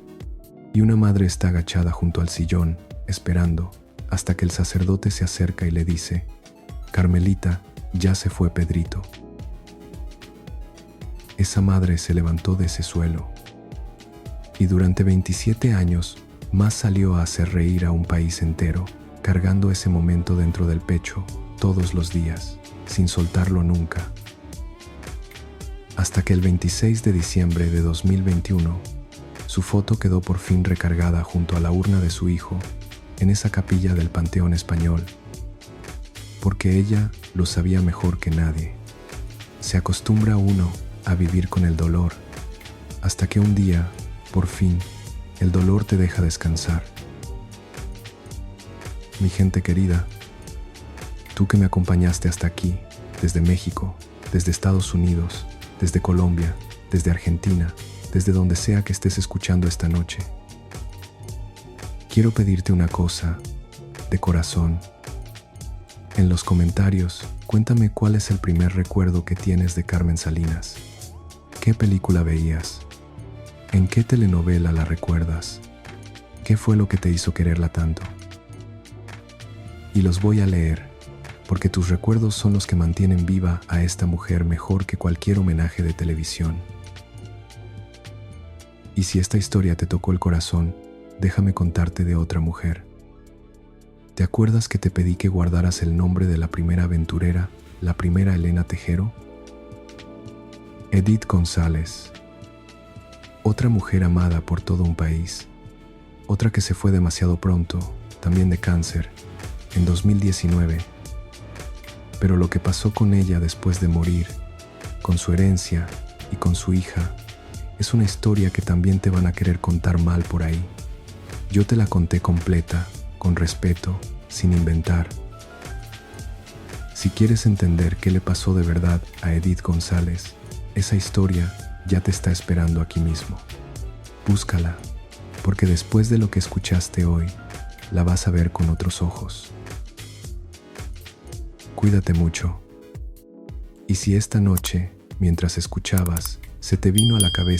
Y una madre está agachada junto al sillón, esperando, hasta que el sacerdote se acerca y le dice: Carmelita, ya se fue Pedrito. Esa madre se levantó de ese suelo. Y durante 27 años, más salió a hacer reír a un país entero, cargando ese momento dentro del pecho, todos los días, sin soltarlo nunca. Hasta que el 26 de diciembre de 2021, su foto quedó por fin recargada junto a la urna de su hijo, en esa capilla del Panteón Español. Porque ella lo sabía mejor que nadie. Se acostumbra uno a vivir con el dolor, hasta que un día, por fin, el dolor te deja descansar. Mi gente querida, tú que me acompañaste hasta aquí, desde México, desde Estados Unidos, desde Colombia, desde Argentina, desde donde sea que estés escuchando esta noche. Quiero pedirte una cosa, de corazón. En los comentarios, cuéntame cuál es el primer recuerdo que tienes de Carmen Salinas. ¿Qué película veías? ¿En qué telenovela la recuerdas? ¿Qué fue lo que te hizo quererla tanto? Y los voy a leer, porque tus recuerdos son los que mantienen viva a esta mujer mejor que cualquier homenaje de televisión. Y si esta historia te tocó el corazón, déjame contarte de otra mujer. ¿Te acuerdas que te pedí que guardaras el nombre de la primera aventurera, la primera Elena Tejero? Edith González. Otra mujer amada por todo un país. Otra que se fue demasiado pronto, también de cáncer, en 2019. Pero lo que pasó con ella después de morir, con su herencia y con su hija, es una historia que también te van a querer contar mal por ahí. Yo te la conté completa, con respeto, sin inventar. Si quieres entender qué le pasó de verdad a Edith González, esa historia ya te está esperando aquí mismo. Búscala, porque después de lo que escuchaste hoy, la vas a ver con otros ojos. Cuídate mucho. Y si esta noche, mientras escuchabas, se te vino a la cabeza